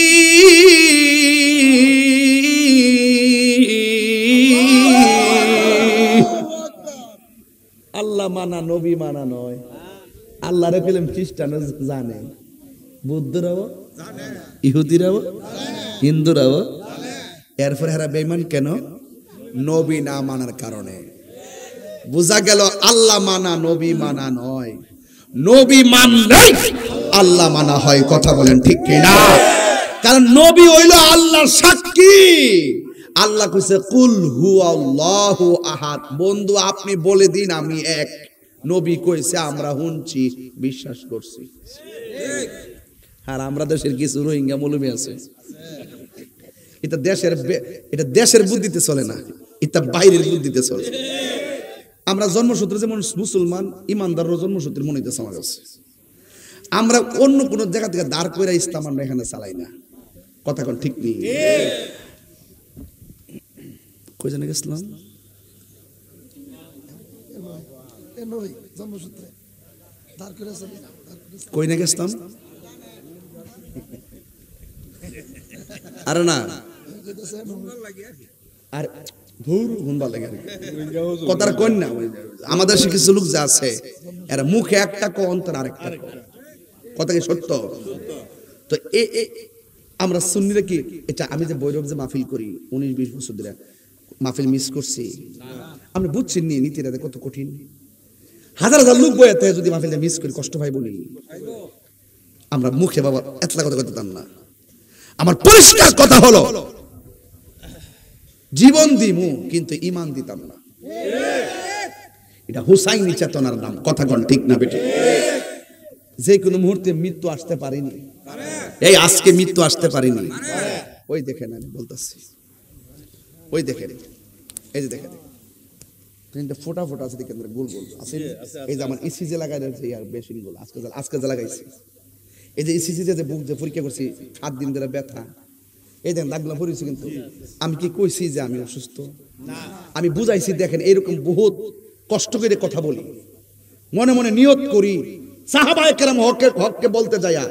আল্লাহ মানা নবী মানা নয়। আল্লাহরে পেলাম খ্রিস্টানও জানে, বৌদ্ধরাও জানে, ইহুদিরাও হিন্দুরাও। এরপরে এরা বেঈমান কেন? নবী না মানার কারণে। বোঝা গেল আল্লাহ মানা নবী মানা নয়, নবী মানলেই আল্লাহ মানা হয়। কথা বলেন ঠিক কিনা? কারণ নবী হইল আল্লাহর সাক্ষী। আল্লাহ কইছে কুল হুয়াল্লাহু আহাদ, বন্ধু আপনি বলে দিন আমি এক। নবী কইছে আমরা শুনছি, বিশ্বাস করছি। আর আমরা দেশের কিছু রোহিঙ্গা মৌলবী আছে, এটা দেশের বুদ্ধিতে চলে না, এটা বাইরের বুদ্ধিতে চলে। আমরা জন্মসূত্রে যেমন মুসলমান, ইমানদার জন্মসূত্রে মনে হইতেছে আমার কাছে। আমরা অন্য কোন জায়গা থেকে দাঁড় করে ইসলাম আমরা এখানে চালাই না। কথা কোন ঠিক নেই? কই জানে গেছিলাম? কই না গেছিলাম? আরে না, আর ধুর হুনবার লাগে কথার কোন না। আমাদের দেশে কিছু লোক যা আছে এরা মুখে একটা কো, অন্তর আরেকটা। কথা কি সত্য? তো আমরা সুন্নিরা কি এটা, আমি যে বৈরব যে মাহফিল করি 19-20 বছর ধরে মাহফিল মিস করছি। আপনি বুঝছেন নি নীতিটা কত কঠিন? হাজার হাজার লোক বইতে যদি মাহফিলটা মিস করি কষ্ট পাই বলি। আমরা মুখে বাবা এতলা কথা করতাম না। আমার পরিষ্কার কথা হলো জীবন দিমু কিন্তু ঈমান দিতাম না। এটা হুসাইনি চেতনার নাম। কথা কোন ঠিক না বেটি? যে কোনো মুহূর্তে মৃত্যু আসতে পারেনি। এই আজকে মৃত্যু আসতে পারেনি। ওই দেখেন আমি বলতেছি, ওই দেখেন, এই যে দেখেন ফোটা ফোটা আছে, দেখেন গোল গোল আছে। এই যে আমার ইসিজি লাগাই দিয়েছে আর বেশি গোল আজকে যা লাগাইছি। এই যে ইসিজি যে বুক যে পরীক্ষা করছি 7 দিন ধরে ব্যথা, এই দেখেন দাগলা পড়েছি। কিন্তু আমি কি কইছি যে আমি অসুস্থ? আমি বুঝাইছি। দেখেন এরকম বহুত কষ্ট করে কথা বলি, মনে মনে নিয়ত করি। সাহাবায়ে কেরাম হককে বলতে যায়া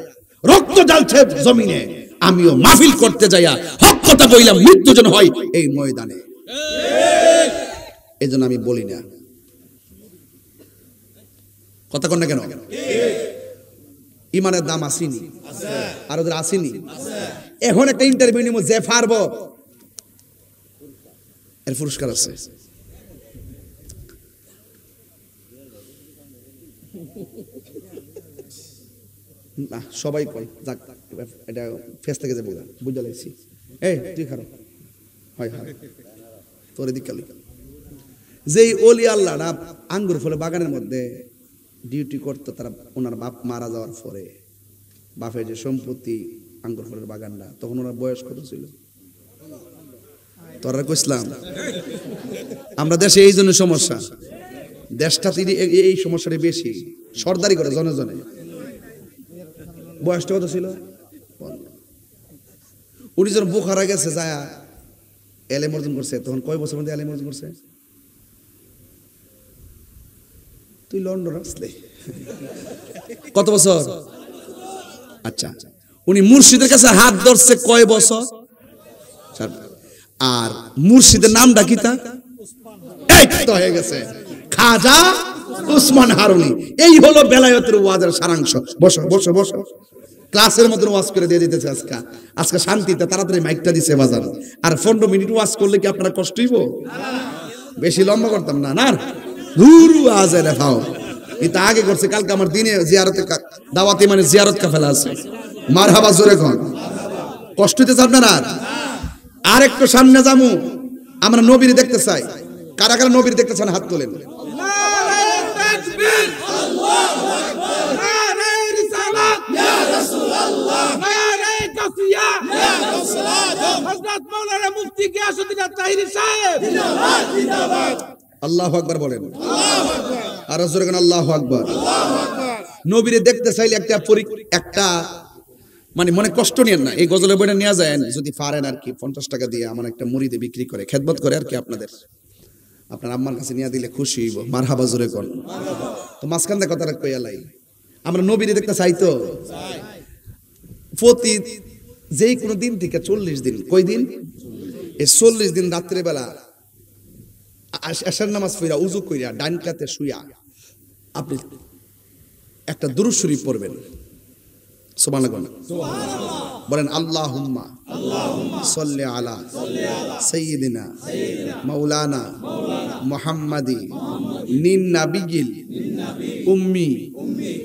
রক্ত জ্বালছে জমিনে, আমিও মাহফিল করতে যায়া হক কথা বইলাম, মৃত্যু যেন হয় এই ময়দানে। এই জন্য আমি বলি না। কথা কন না কেন? ইমানের দাম আসেনি, আর ওদের আসেনি। এখন একটা ইন্টারভিউ নিব, যে পারব এর পুরস্কার আছে। না সবাই কয় যাক, এটা ফেস থেকে যাবো, বুঝতে লাগছি। এই তুই খারাপ হয় হয় তোর এদিক কালি। যেই ওলি আল্লাহরা আঙ্গুর ফলে বাগানের মধ্যে ডিউটি করতো, তারা ওনার বাপ মারা যাওয়ার পরে বাপের যে সম্পত্তি আঙ্গুর ফলের বাগানটা, তখন ওনার বয়স কত ছিল? তোরা কইসলাম আমরা দেশে এই জন্য সমস্যা, দেশটা এই সমস্যাটা বেশি, সর্দারি করে জনে জনে। বয়সটা কত ছিল? উনি যখন বোখারা গেছে যায় এলেম অর্জন করছে, তখন কয় বছর মধ্যে এলেম অর্জন করছে? তুই লন্ডন আসলে কত বছর? আচ্ছা, উনি মুর্শিদের কাছে হাত ধরছে কয় বছর? আর মুর্শিদের নামটা কি? তা এই তো হয়ে গেছে খাজা উসমান হারুনি। এই হলো বেলায়েতের ওয়াজের সারাংশ। বসো বসো বসো। ক্লাসের মধ্যে ওয়াজ করে দিয়ে দিতেছে আজকে শান্তিতে, তাড়াতাড়ি মাইকটা দিছে বাজার। আর 15 মিনিট ওয়াজ করলে কি আপনারা কষ্ট হইব? বেশি লম্বা করতাম না। না ধুরু আজে রেখাও এটা আগে করছে। কালকে আমার দিনে জিয়ারতে দাওয়াতে মানে জিয়ারত কাফেলা আছে। মারহাবা জোরে কোন। কষ্ট হইতেছে আপনারা? আর একটু সামনে যামু, আমরা নবীর দেখতে চাই। কারা কারা নবীর দেখতে চান হাত তোলেন। আল্লাহু আকবার বলেন, আর জোরে বলেন আল্লাহু আকবার। নবীরে দেখতে চাইলে একটা মানে মনে কষ্ট নিয়েন না, এই গজলের বইটা নিয়ে যায় যদি পারেন আর কি 50 টাকা দিয়ে আমার একটা মুড়িদে বিক্রি করে খেদমত করে আর কি, আপনার আম্মার কাছে নিয়ে দিলে খুশি হইব। মারহাবা জোরে কোন। তো মাঝখান দিয়ে কথাটা কইয়া লাই, আমরা নবীরে দেখতে চাই তো প্রতি যেই কোনো দিন থেকে 40 দিন, কই দিন, এই 40 দিন রাত্রে বেলা এশার নামাজ পড়া উযু কইরা ডান কাতে শুয়া আপনি একটা দুরূদ শরীফ পড়বেন। সুবহানাল্লাহ বলেন, আল্লাহুম্মা সাল্লি আলা সাইয়্যিদিনা মাওলানা মুহাম্মাদি নিন নাবিয়িল উম্মি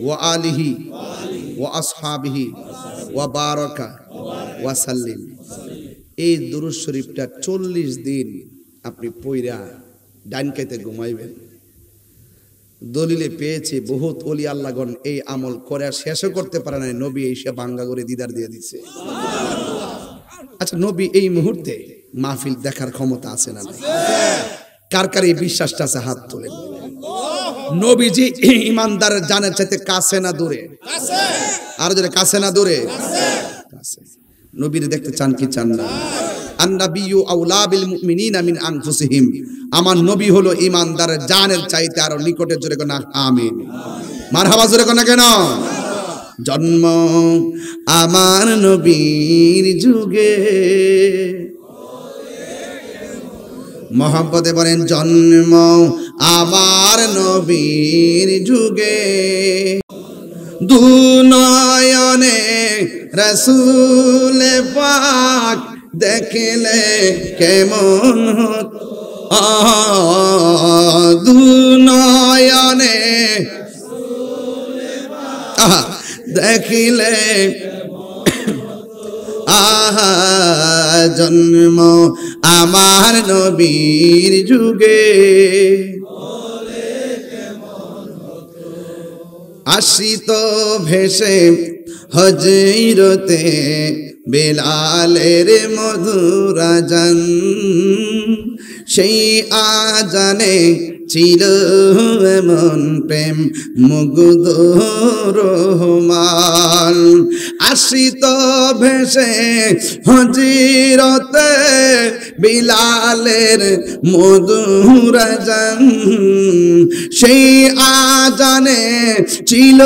ওয়া আলিহি ওয়া আসহাবিহি ওয়া বারাকা ওয়া সাল্লিম। এই দুরূদ শরীফটা 40 দিন আপনি পইরা ডান কাতে ঘুমাইবেন। দলিলে পেয়েছে বহুত ওলি আল্লাহগণ এই আমল করে শেষও করতে পারে না, নবী এসে বাঙ্গা করে দিদার দিয়ে দিচ্ছে। আচ্ছা, নবী এই মুহূর্তে মাহফিল দেখার ক্ষমতা আছে না? কার কার এই বিশ্বাসটা আছে হাত তোলেন। নবীজি ইমানদার জানের চাইতে কাছে না দূরে? আর যদি কাছে না দূরে? কাছে। নবীর দেখতে চান কি চান না? আন-নাবিয়্যু আওলা বিল মুমিনিনা মিন আনফুসিহিম। আমার নবী হলো ইমানদারের জানের চাইতে আরো নিকটের। জোরে কোন আমিন, মারহাবা জোরে কোন কেন? জন্ম আমার নবীর যুগে, মহব্বতে বলেন জন্ম আমার নবীর যুগে, দুনয়নে রাসূল পাক দেখলে কেমন হতো, দুনয়নে দেখিলে আহা জন্ম আমার নবীর যুগে, আসিত ভেসে হজরতে বেলালের মধুর আজান, সেই আজানে ছিল এমন প্রেম মুগ্ধ রহমান। আসিত ভেসে হজরতে বিলালের মধুর আজান, সেই আজানে ছিল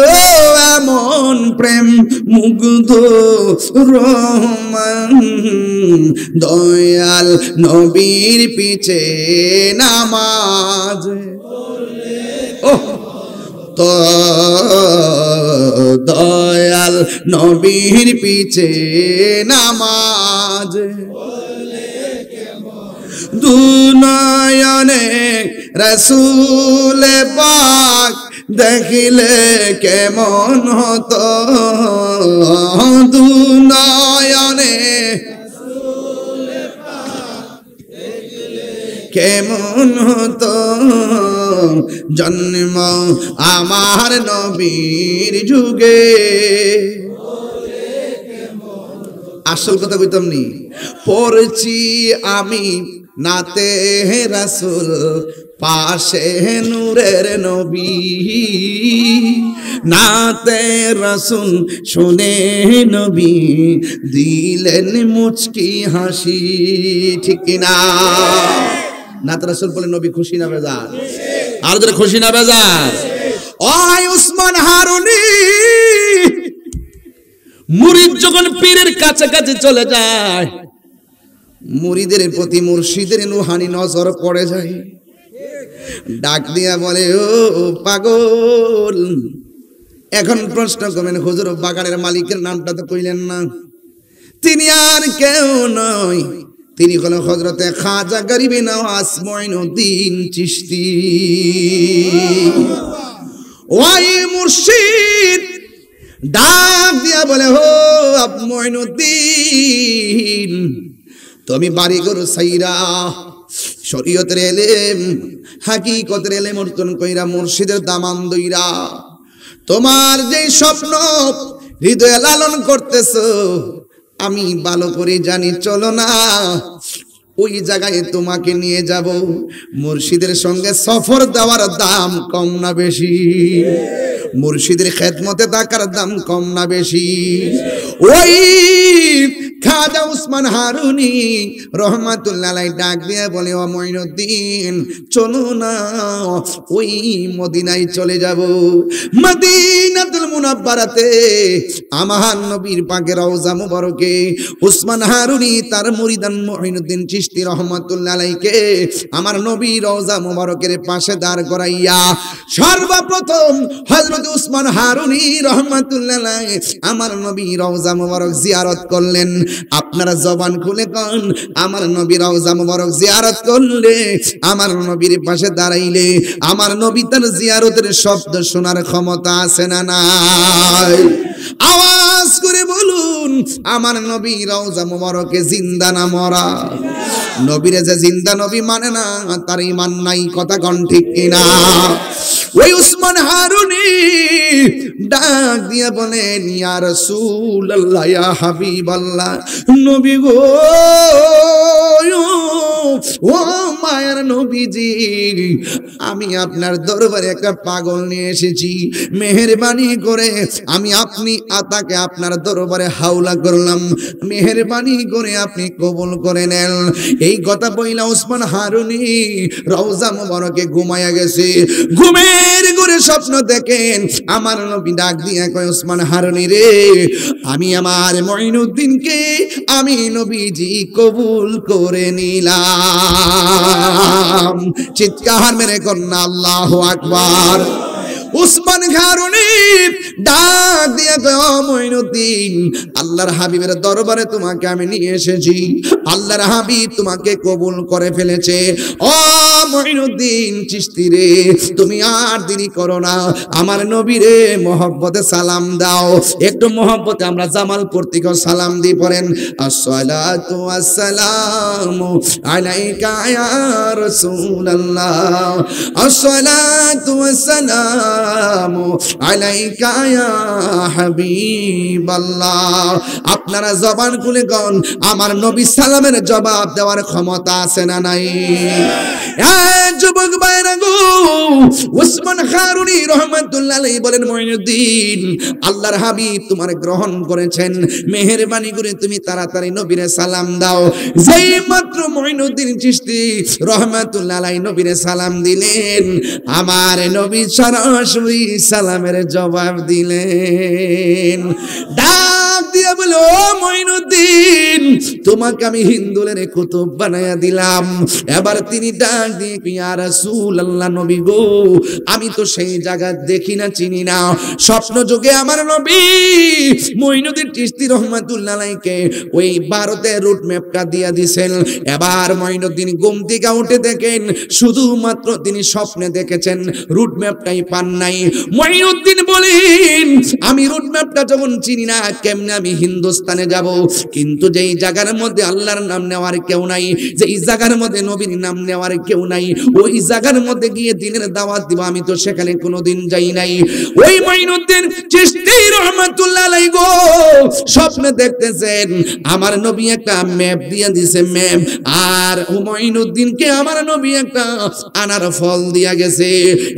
এমন প্রেম মুগ্ধ রহমান। দয়াল নবীর পিছে নামাজ, তো দয়াল নবীর পিছে নামাজ, দুনয়নে রাসূল পাক দেখিলে কেমন হতো, দুনয়নে কেমন হতো, জন্ম আমার নবীর যুগে। আসল কথা কইতাম নি, পড়ছি আমি নাতে রাসূল, পাশে নূরের নবী, নাতে রাসূল শুনে নবী দিলেন মুচকি হাসি। ঠিক কিনা? নাতে রাসূল বলে নবী খুশি না বেজার? আর যদি খুশি না বেজার? ওই উসমান হারুনি, মুরিদ যখন পীরের কাছাকাছি চলে যায়, মুরিদের প্রতি মুর্শিদের রূহানি নজর পড়ে যায়। ডাক দিয়া বলে, ও পাগল, এখন প্রশ্ন করবেন হুজুর বাগানের মালিকের নামটা তো কইলেন না। তিনি আর কেউ নয়, তিনি হলেন হযরতে খাজা গরিবে নওয়াজ মঈনুদ্দিন চিশতি। ওই মুর্শিদ ডাক দিয়া বলে, হো মঈনুদ্দিন, তুমি বাড়ি ঘর সাইরা শরীয়তের এলেম হাকিকতের এলেম অর্জন কইরা মুর্শিদের দামান দইরা তোমার যে স্বপ্ন হৃদয়ে লালন করতেছো আমি ভালো করে জানি, চলো না ওই জায়গায় তোমাকে নিয়ে যাব। মুর্শিদের সঙ্গে সফর দেওয়ার দাম কম না বেশি? মুর্শিদের খেদমতে থাকার দাম কম না বেশি? ওই খাজা উসমান হারুনি রহমাতুল্লাহ আলাইহি ডাক দিয়ে বলে, ও মঈনুদ্দিন চলো না ওই মদিনায় চলে যাব। মদিনাতুল মুনাব্বারাতে আমার নবীর পাকের রওজা মুবারকে উসমান হারুনি তার মুরিদান মঈনুদ্দিন চিশতি রহমাতুল্লাহ আলাইহিকে আমার নবীর রওজা মুবারকের পাশে দাঁড় করাইয়া সর্বপ্রথম হযরত উসমান হারুনি রহমাতুল্লাহ আলাইহি আমার নবীর রওজা মুবারক জিয়ারত করলেন। আপনারা জবান খুলে কোন, আমার নবীর রওজা মুবারক জিয়ারত করলে, আমার নবীর পাশে দাঁড়াইলে আমার নবী তার জিয়ারতের শব্দ শোনার ক্ষমতা আছে না নাই? আওয়াজ করে বলুন, আমার নবী রওজা মুবারকে জিন্দা না মরা? নবীরে যে জিন্দা নবী মানে না তার ঈমান নাই, কথা কোন ঠিক কিনা? ওই উসমান হারুনি ডাক দিয়ে বলেন, ইয়া রাসূলুল্লাহ, ইয়া হাবিবাল্লাহ, নবী গো, ও মায়ের নবীজি, আমি আপনার দরবারে একটা পাগল নিয়ে এসেছি, মেহেরবানি করে আপনি তাকে আপনার দরবারে হাওলা করলাম, মেহেরবানি করে আপনি কবুল করে নেন। এই কথা বইলা উসমান হারুনি রওজা মুবারকে ঘুমায়া গেছে। ঘুমের ঘরে স্বপ্ন দেখেন আমার নবী ডাক দিয়া কয়, উসমান হারুনি রে, আমি আমার মঈনুদ্দিনকে আমি নবীজি কবুল করে নিলাম। চিৎকার মেরে কন্যা আল্লাহু আকবার। উসমান হারুনি ডাক দিয়ে কয়, মঈনুদ্দিন, আল্লাহর হাবিবের দরবারে তোমাকে আমি নিয়ে এসেছি, আল্লাহর হাবিব তোমাকে কবুল করে ফেলেছে। ও মঈনুদ্দিন চিশতি রে, তুমি আর দেরি করো না, আমার নবীরে মহব্বতে সালাম দাও। একটু মহব্বতে আমরা জামালপুর থেকে সালাম দিয়ে পড়েন, আসসালাতু ওয়াসসালামু আলাইকা ইয়া রাসূলুল্লাহ, আসসালাতু ওয়াসসালামু আলাইকা ইয়া হাবিবাল্লাহ। আপনারা জবান খুলে কোন, আমার নবী সালামের জবাব দেওয়ার ক্ষমতা আছে না নাই? যুবক ভাইরা গো, উসমান হারুনি রহমাতুল্লাহ আলাইহি বলেন, মঈনুদ্দিন, আল্লাহর হাবিব তোমার গ্রহণ করেছেন, মেহেরবানি করে তুমি তাড়াতাড়ি নবীরে সালাম দাও। যেই মাত্র মঈনুদ্দিন চিশতি রহমাতুল্লাহ আলাইহি নবীরে সালাম দিলেন, আমার নবী সরাসরি সালামের জবাব দিলেন। ডাক দিয়া বলো, মঈনুদ্দিন, তোমাকে আমি হিন্দুলের কুতুব বানায়া দিলাম। এবার তিনি ডাক দিয়ে, ইয়া রাসূলুল্লাহ, নবী গো, আমি তো সেই জায়গা দেখি না, চিনি না। স্বপ্ন যুগে আমার নবী মঈনুদ্দিন চিশতি রহমাতুল্লাহ আলাইহিকে ওই ভারতের রুট ম্যাপটা দিয়া দিয়েছেন। এবার মঈনুদ্দিন ঘুম থেকে উঠে দেখেন শুধুমাত্র তিনি স্বপ্নে দেখেছেন, রুট ম্যাপটাই পান নাই। মঈনুদ্দিন বলেন, আমি রুট ম্যাপটা যখন চিনি না, কেমনে আমি হিন্দুস্তানে যাব? কিন্তু যেই জায়গার মধ্যে আল্লাহর নাম নেওয়ার কেউ নাই, যেই জায়গার মধ্যে নবীর নাম নেওয়ার কেউ নাই, ওই জায়গার মধ্যে গিয়ে দিনের দাওয়াত দিব, আমি তো সেখানে কোনোদিন যাই নাই। ওই মঈনুদ্দিন চিশতি রহমাতুল্লাহ আলাইহি গো স্বপ্নে দেখতেছেন আমার নবী একটা ম্যাপ দিয়ে দিয়েছে, ম্যাপ, আর মঈনুদ্দিনকে আমার নবী একটা আনার ফল দিয়া গেছে।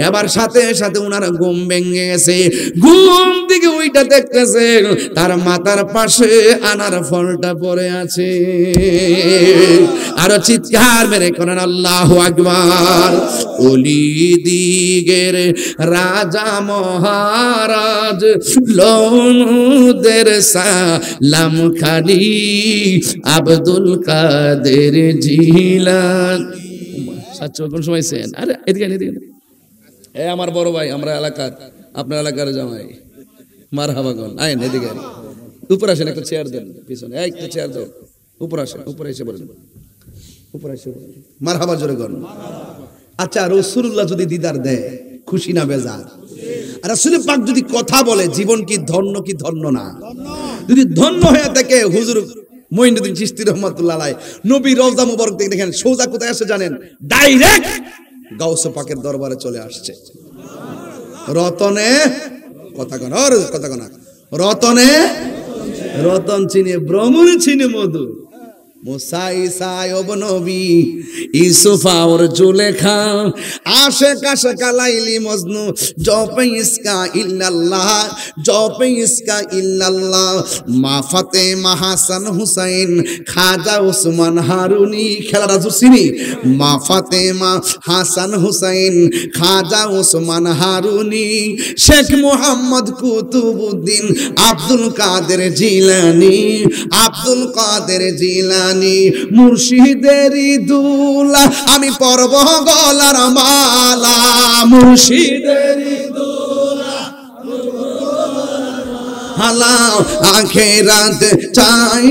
এবার সাথে সাথে ওনার ঘুম ভেঙে গেছে। ঘুম থেকে ওইটা দেখতেছেন তার মাথার পাশে আনার ফলটা পড়ে আছে। আরো চিৎকার মেরে করেন আল্লাহু আকবার। ওলি দিগের রাজা মহারাজ লৌদের সালাম খালি আব্দুল কাদের জিলানী। সাচ্চা কোন সময়ছেন? আরে এদিকে এদিকে, এ আমার বড় ভাই, আমরা এলাকার, আপনার এলাকার জামাই, মারহাবা কোন, আইন এদিকে, উপর আসেন, একটা চেয়ার দেন পিছনে, একটা চেয়ার দাও, উপর আসেন, উপরে এসে বলেন, উপরে এসে মারহাবা জোরে কোন। আচ্ছা, রাসূলুল্লাহ যদি দিদার দেয় খুশি না বেজার? আর রাসূল পাক যদি কথা বলে জীবন কি ধন্য কি ধন্য না? যদি ধন্য হয়ে থাকে হুজুর মঈনুদ্দিন চিশতি রহমাতুল্লাহ আলাইহি নবী রওজা মুবারক থেকে দেখেন সোজা কোথায় আসে জানেন? ডাইরেক্ট গাউসে পাকের দরবারে চলে আসছে। রতনে কথা কোন কথা কোন রতনে রতন চিনে ভ্রমণ চিনে মধু মুসা ঈসা নবী ইউসুফ আর জুলেখা আশিক আশিকা লাইলি মজনু জপে ইসকা ইল্লাল্লাহ জপে ইসকা ইল্লাল্লাহ মা ফাতেমা হাসান হুসাইন খাজা ওসমান হারুনি খেলাটা জুসিনি মা ফাতেমা হাসান হুসাইন খাজা ওসমান হারুনি শেখ মুহাম্মদ কুতুবউদ্দিন আব্দুল কাদের জিলানী আব্দুল কাদের জিলানী মুর্শিদেরই দুলা আমি পরব গলার মালা মুর্শিদেরই দুলা হালা আখেরাত চাই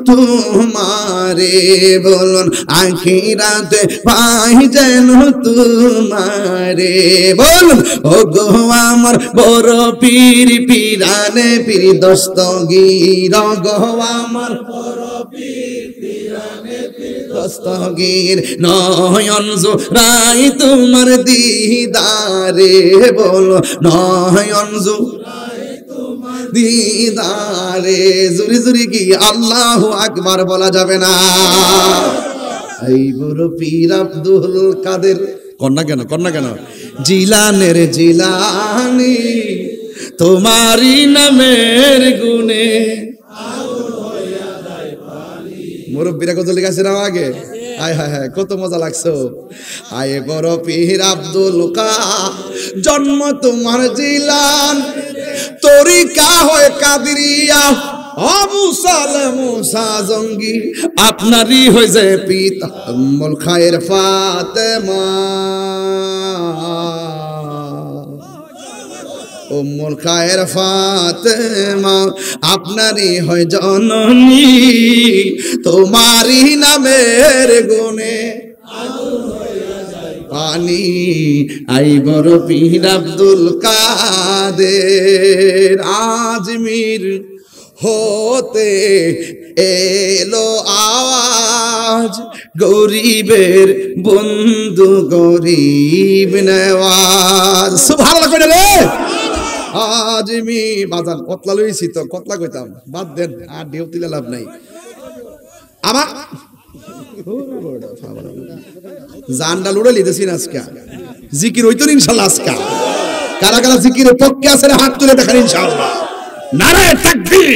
তোমারে বলুন আখেরাত পাই যেন তোমারে বলুন ও গো আমার বড় পীর পীরানে পীর দস্তগীর গো আমার বড় পীর পীরানে পীর দস্তগীর নয়ন জোড়াই তোমার দিদারে বলো নয়ন দিদারে জুরি জুরি কি আল্লাহু আকবার বলা যাবে না? এই বড় পীর আব্দুল কাদের কন্যা কেন জিলানের জিলানি তোমারই নামের গুণে মুরব্বীরা কত লিখেছে না আগে আয় হায় হায় কত মজা লাগছে আয় বড় পীর আব্দুল জন্ম তোমার জিলান তরিকা হয় কাদরিয়া আবু সালে মুসা জঙ্গি আপনারই হয়ে যায় পিতা উম্মুল খায়ের ফাতেমা উম্মুল খায়ের ফাতেমা আপনারই হয় জননী তোমারই নামের গুণে পানি আই বড় পীর আব্দুল কাদের আজমির হতে এলো আওয়াজ গরিবের বন্ধু গরিব নেওয়াজ সুবহানাল্লাহ কইলে রে আজমি বাজান কতলা লইছি তো কতলা কইতাম বাদ দেন আর ঢেউতিলে লাভ নাই আমার জানডা লুড়ে লিতেছি না আজকে জিকির হইতো ইনশাআল্লাহ আজকে কারা কারা জিকিরের পক্ষে আছে হাত তুলে দেখান ইনশাআল্লাহ নারে তাকবীর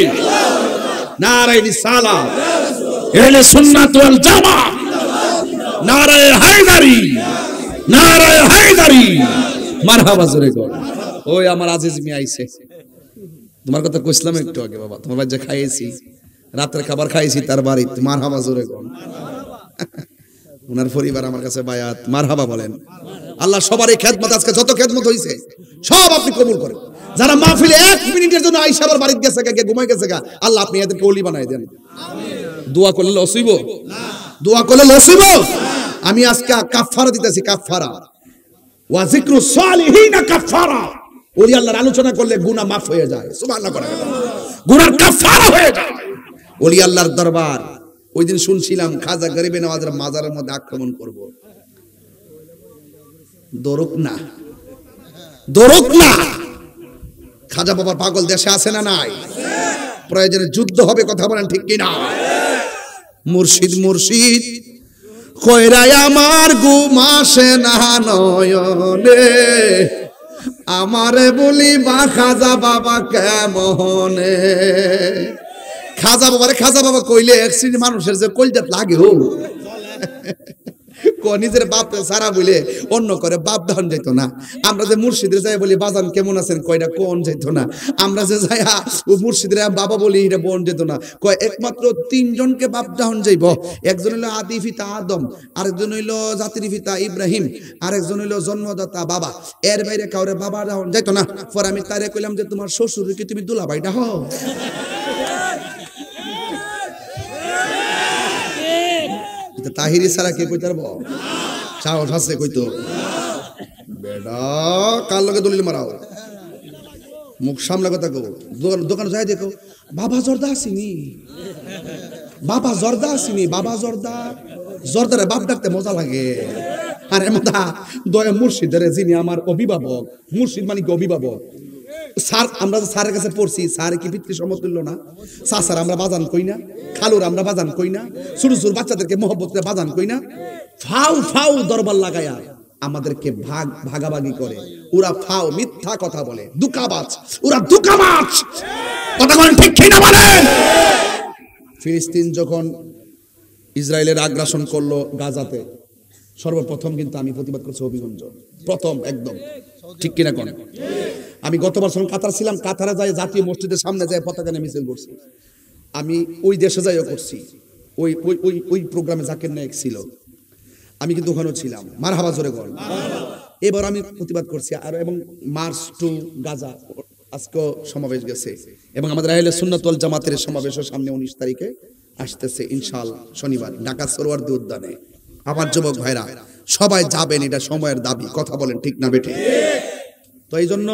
নারে রিসালাত আহলে সুন্নাত ওয়াল জামাত নারে হায়দারি মারহাবা জোরে কর ওই আমার আজিজ মিয়া আইছে তোমার কথা কইছিলাম একটু আগে বাবা তোমার বাড়িতে খাইয়েছি রাতের খাবার খাইয়েছি তার বাড়িতে মারহাবা জোরে কর ওনার পরিবার আমার কাছে বায়াত মারহাবা বলেন আল্লাহ সবারই খেদমত আজকে যত খেদমত হইছে সব আপনি কবুল করেন যারা মাহফিলে 1 মিনিটের জন্য আয়েশা আবার বাড়িতে গেছে কে ঘুমাই গেছে আল্লাহ আপনি এদেরকে ওলি বানাই দেন আমিন দোয়া করলে লস হইব দোয়া করলে লস হইব আমি আজকে কাফারা দিতেছি কাফারা ওয়া যিকরু সালিহিন কাফারা ওলি আল্লাহর আলোচনা করলে গুনাহ মাফ হয়ে যায় সুবহানাল্লাহ করে গুনার কাফারা হয়ে যায় ওলি আল্লাহর দরবার ওই দিন শুনছিলাম খাজা গরিবে নওয়াজের মাজারের মধ্যে আক্রমণ করব দরুক না খাজা বাবার পাগল দেশে আছে না নাই প্রয়োজনে যুদ্ধ হবে কথা বলেন ঠিক কি না মুর্শিদ কইরাই আমার ঘুমাসে না নয়নে আমারে বলি বা খাজা বাবা কেমনে খাজা বাবা কইলে এক শ্রেণী মানুষের যে কলজাত লাগে হো নিজের বাপ সারা বলে অন্য করে বাপ দাহন যেত না আমরা যে মুর্শিদের যাই বলি বাজান কেমন আছেন কয়টা কোন যেত না আমরা যে যাই ও মুর্শিদের বাবা বলি এটা বোন যেত না কয় একমাত্র 3 জনকে বাপ দাহন যাইব একজন হইল আদি পিতা আদম আরেকজন হইল জাতির পিতা ইব্রাহিম আরেকজন হইল জন্মদাতা বাবা এর বাইরে কাউরে বাবা দাহন যাইত না পরে আমি তারে কইলাম যে তোমার শ্বশুর কি তুমি দুলাভাই ডাহ তাহিরি সারা কে কইতে পারবো সাহস আছে কইতো বেডা কার লগে দলিল মারাও মুখ সামলা কথা কও দোকান যাই দেখো বাবা জর্দা আসিনি বাবা জর্দা আসিনি, বাবা জর্দা, জর্দারে বাপ ডাকতে মজা লাগে। আর এমদা দয়া মুর্শিদের যিনি আমার অভিভাবক, মুর্শিদ মানে কি অভিভাবক। স্যার আমরা স্যারের কাছে পড়ছি, স্যার কি পিতৃ সমতুল্য না? স্যার আমরা বাজান কই না, খালুর আমরা বাজান কই না, ছোট ছোট বাচ্চাদেরকে মহব্বত করে বাজান কই না। ফাউ ফাউ দরবার লাগায়া আমাদেরকে ভাগাভাগি করে। ওরা ফাও মিথ্যা কথা বলে, দুকাবাজ, ওরা দুকাবাজ। কথা বলেন ঠিক কি না বলেন? ফিলিস্তিন যখন ইসরায়েলের আগ্রাসন করলো গাজাতে, সর্বপ্রথম কিন্তু আমি প্রতিবাদ করছি হবিগঞ্জ, প্রথম একদম, ঠিক কিনা কোন? আমি গতবার যখন কাতার ছিলাম, কাতারে যাই জাতীয় মসজিদের সামনে যায় পতাকা নিয়ে মিছিল করছি। আমি ওই দেশে যাইও করছি, ওই ওই ওই ওই প্রোগ্রামে জাকির নায়েক ছিল, আমি কিন্তু ওখানেও ছিলাম। মারহাবা জোরে বল। এবার আমি প্রতিবাদ করছি। আর এবং মার্চ টু গাজা আজকেও সমাবেশ গেছে, এবং আমাদের আহলে সুন্নাত ওয়াল জামাতের সমাবেশের সামনে 19 তারিখে আসতেছে ইনশাআল্লাহ, শনিবার ঢাকা সরোয়ার্দী উদ্যানে। আমার যুবক ভাইরা সবাই যাবেন, এটা সময়ের দাবি। কথা বলেন ঠিক না বেঠিক? তো এই জন্য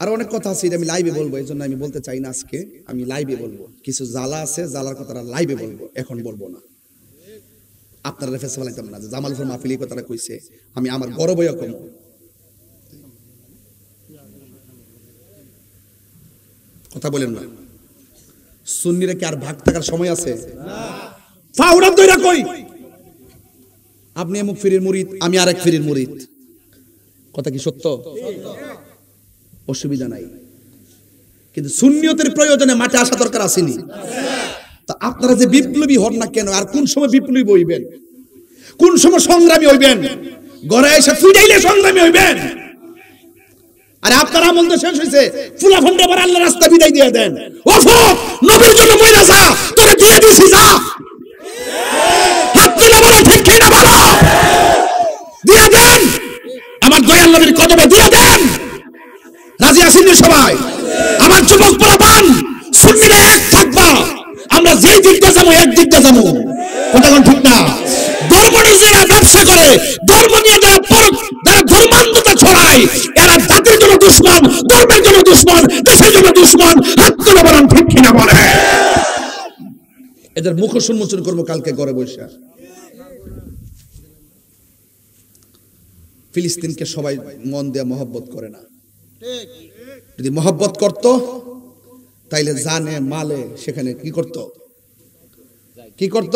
আর অনেক কথা আছে, আমি লাইভে বলবো, এই জন্য আমি বলতে চাই না আজকে। আমি লাইভে বলবো, কিছু জ্বালা আছে, জ্বালার কথাটা লাইভে বলবো, এখন বলবো না। আপনারা ফেসে বলাইতাম না যে জামালপুর মাহফিল এই কথাটা কইছে, আমি আমার গর্ব কম। কথা বলেন না। সুন্নিরা কি আর ভাগ থাকার সময় আছে? ফাউড়া দইরা কই, আপনি এমুক ফিরির মুরিদ, আমি আরেক ফিরির মুরিদ। কথা কি সত্য? অসুবিধা নাই, কিন্তু সুন্নিয়তের প্রয়োজনে মাঠে আসা দরকার আসেনি। তা আপনারা যে বিপ্লবী হন না কেন, আর কোন সময় বিপ্লবী হইবেন, কোন সময় সংগ্রামী হইবেন? ঘরে এসে ফুটাইলে সংগ্রামী হইবেন। আরে আপনার আমল তো শেষ হইছে, ফুলা ফন্ডে আবার আল্লাহর রাস্তা বিদায় দিয়ে দেন। ও ফুক, নবীর জন্য মইরা যা, তোরে দিয়ে দিছি যা। হাত তুলে বলো ঠিক কি না বলো? দিয়ে দেন, আমার দয়াল নবীর কদমে দিয়ে দেন। রাজি আছেন সবাই? আমার যুবক পোলাপান, সুন্নিরা এক থাকবা, আমরা যেই দিকটা যাবো এক দিকটা যাবো। কথা কোন ঠিক না? ধর্ম নিয়ে যারা ব্যবসা করে, ধর্ম নিয়ে যারা ধর্মান্ধতা ছড়ায়, এরা জাতির জন্য দুশ্মন, ধর্মের জন্য দুশ্মন, দেশের জন্য দুশ্মন। হাত তুলে বলেন ঠিক কিনা বলে? এদের মুখ উন্মোচন করবো কালকে ঘরে বসে। ফিলিস্তিনকে সবাই মন দিয়ে মহব্বত করে না। যদি মহব্বত করত তাইলে জানে মালে সেখানে কি করত? কি করত?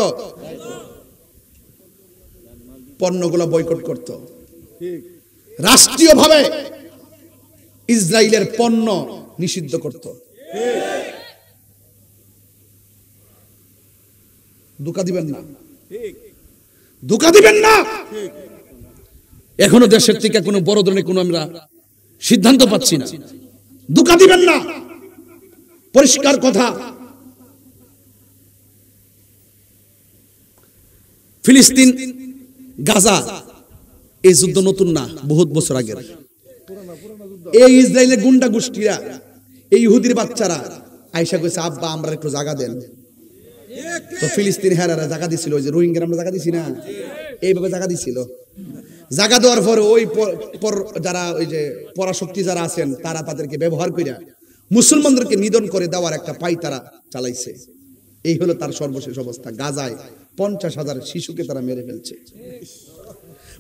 পণ্যগুলো বয়কট করত। রাষ্ট্রীয়ভাবে ইসরায়েলের পণ্য নিষিদ্ধ করত। ধোঁকা দিবেন না, ধোঁকা দিবেন না। এখনো দেশের থেকে কোনো বড় ধরনের কোনো আমরা সিদ্ধান্ত পাচ্ছি না। ধোঁকা দিবেন না, পরিষ্কার কথা। ফিলিস্তিন গাজা এই যুদ্ধ নতুন না, বহুত বছর আগের। এই ইসরায়েলের গুন্ডা গোষ্ঠীরা, এই ইহুদির বাচ্চারা আয়েশা কইছে, আব্বা আমরা একটু জায়গা দেন। তো ফিলিস্তিন হেরারা জায়গা দিছিল, ওই যে রোহিঙ্গারা আমরা জায়গা দিছি না, এইভাবে জায়গা দিছিল। জায়গা দেওয়ার পরে ওই যারা ওই যে পরাশক্তি যারা আছেন, তারা তাদেরকে ব্যবহার কইরা মুসলমানদেরকে নিধন করে দেওয়ার একটা পাই তারা চালাইছে। এই হলো তার সর্বশেষ অবস্থা। গাজায় 50,000 শিশুকে তারা মেরে ফেলছে।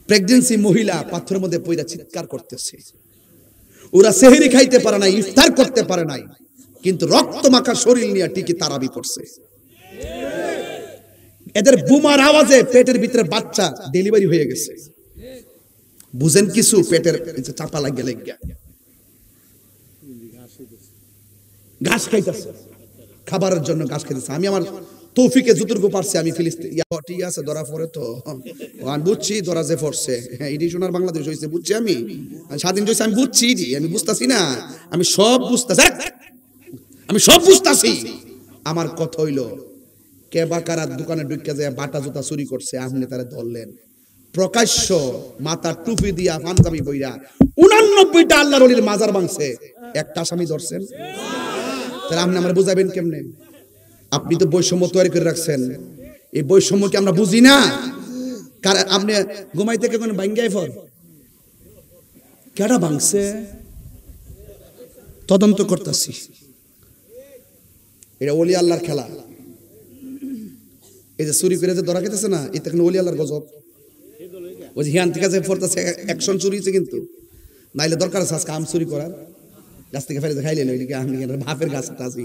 প্রেগন্যান্সি মহিলা পাথরের মধ্যে পইরা চিৎকার করতেছে। ওরা সেহরি খাইতে পারে নাই, ইফতার করতে পারে নাই, কিন্তু রক্ত মাখা শরীর নিয়ে টিকি তারাবি করছে। এদের বোমার আওয়াজে পেটের ভিতরে বাচ্চা ডেলিভারি হয়ে গেছে। বুঝেন কিছু? পেটের চাপা লাগিয়ে লাগিয়ে ঘাস খাইতেছে, খাবারের জন্য ঘাস খাইতেছে। আমি আমার তৌফিকে যতটুকু পারছি আমি ফিলিস্তিন ঠিক আছে ধরা পড়ে তো আমি বুঝছি, ধরা যে পড়ছে, হ্যাঁ এটি সোনার বাংলাদেশ হয়েছে বুঝছি, আমি স্বাধীন হয়েছে আমি বুঝছি, আমি বুঝতেছি না, আমি সব বুঝতেছি, আমি সব বুঝতেছি। আমার কথা হইলো, কে বা কারা দোকানে ঢুকে যায় বাটা জুতা চুরি করছে, আপনি তারা ধরলেন প্রকাশ্য, মাথা টুপি দিয়া পাঞ্জাবি বইরা 89টা আল্লাহর ওলির মাজার ভাঙছে, একটা আসামি ধরছেন। তাহলে আপনি আমরা বুঝাবেন কেমনে? আপনি তো বৈষম্য তৈরি করে রাখছেন, এই বৈষম্য কি আমরা বুঝি না? কারণ আপনি ঘুমাই থেকে কোনো ভাঙ্গাই ফর কেডা ভাঙছে তদন্ত করতেছি। এটা ওলি আল্লাহর খেলা। এই যে চুরি করে যে ধরা খেতেছে না, এটা কিন্তু ওলি আল্লাহর গজব। ওই যে হিয়ান থেকে যে পড়তেছে অ্যাকশন চুরি হয়েছে, কিন্তু নাইলে দরকার আছে আজকে আম চুরি করার, গাছ থেকে ফেলে খাইলে নইলে আমি ভাপের গাছটা আছে।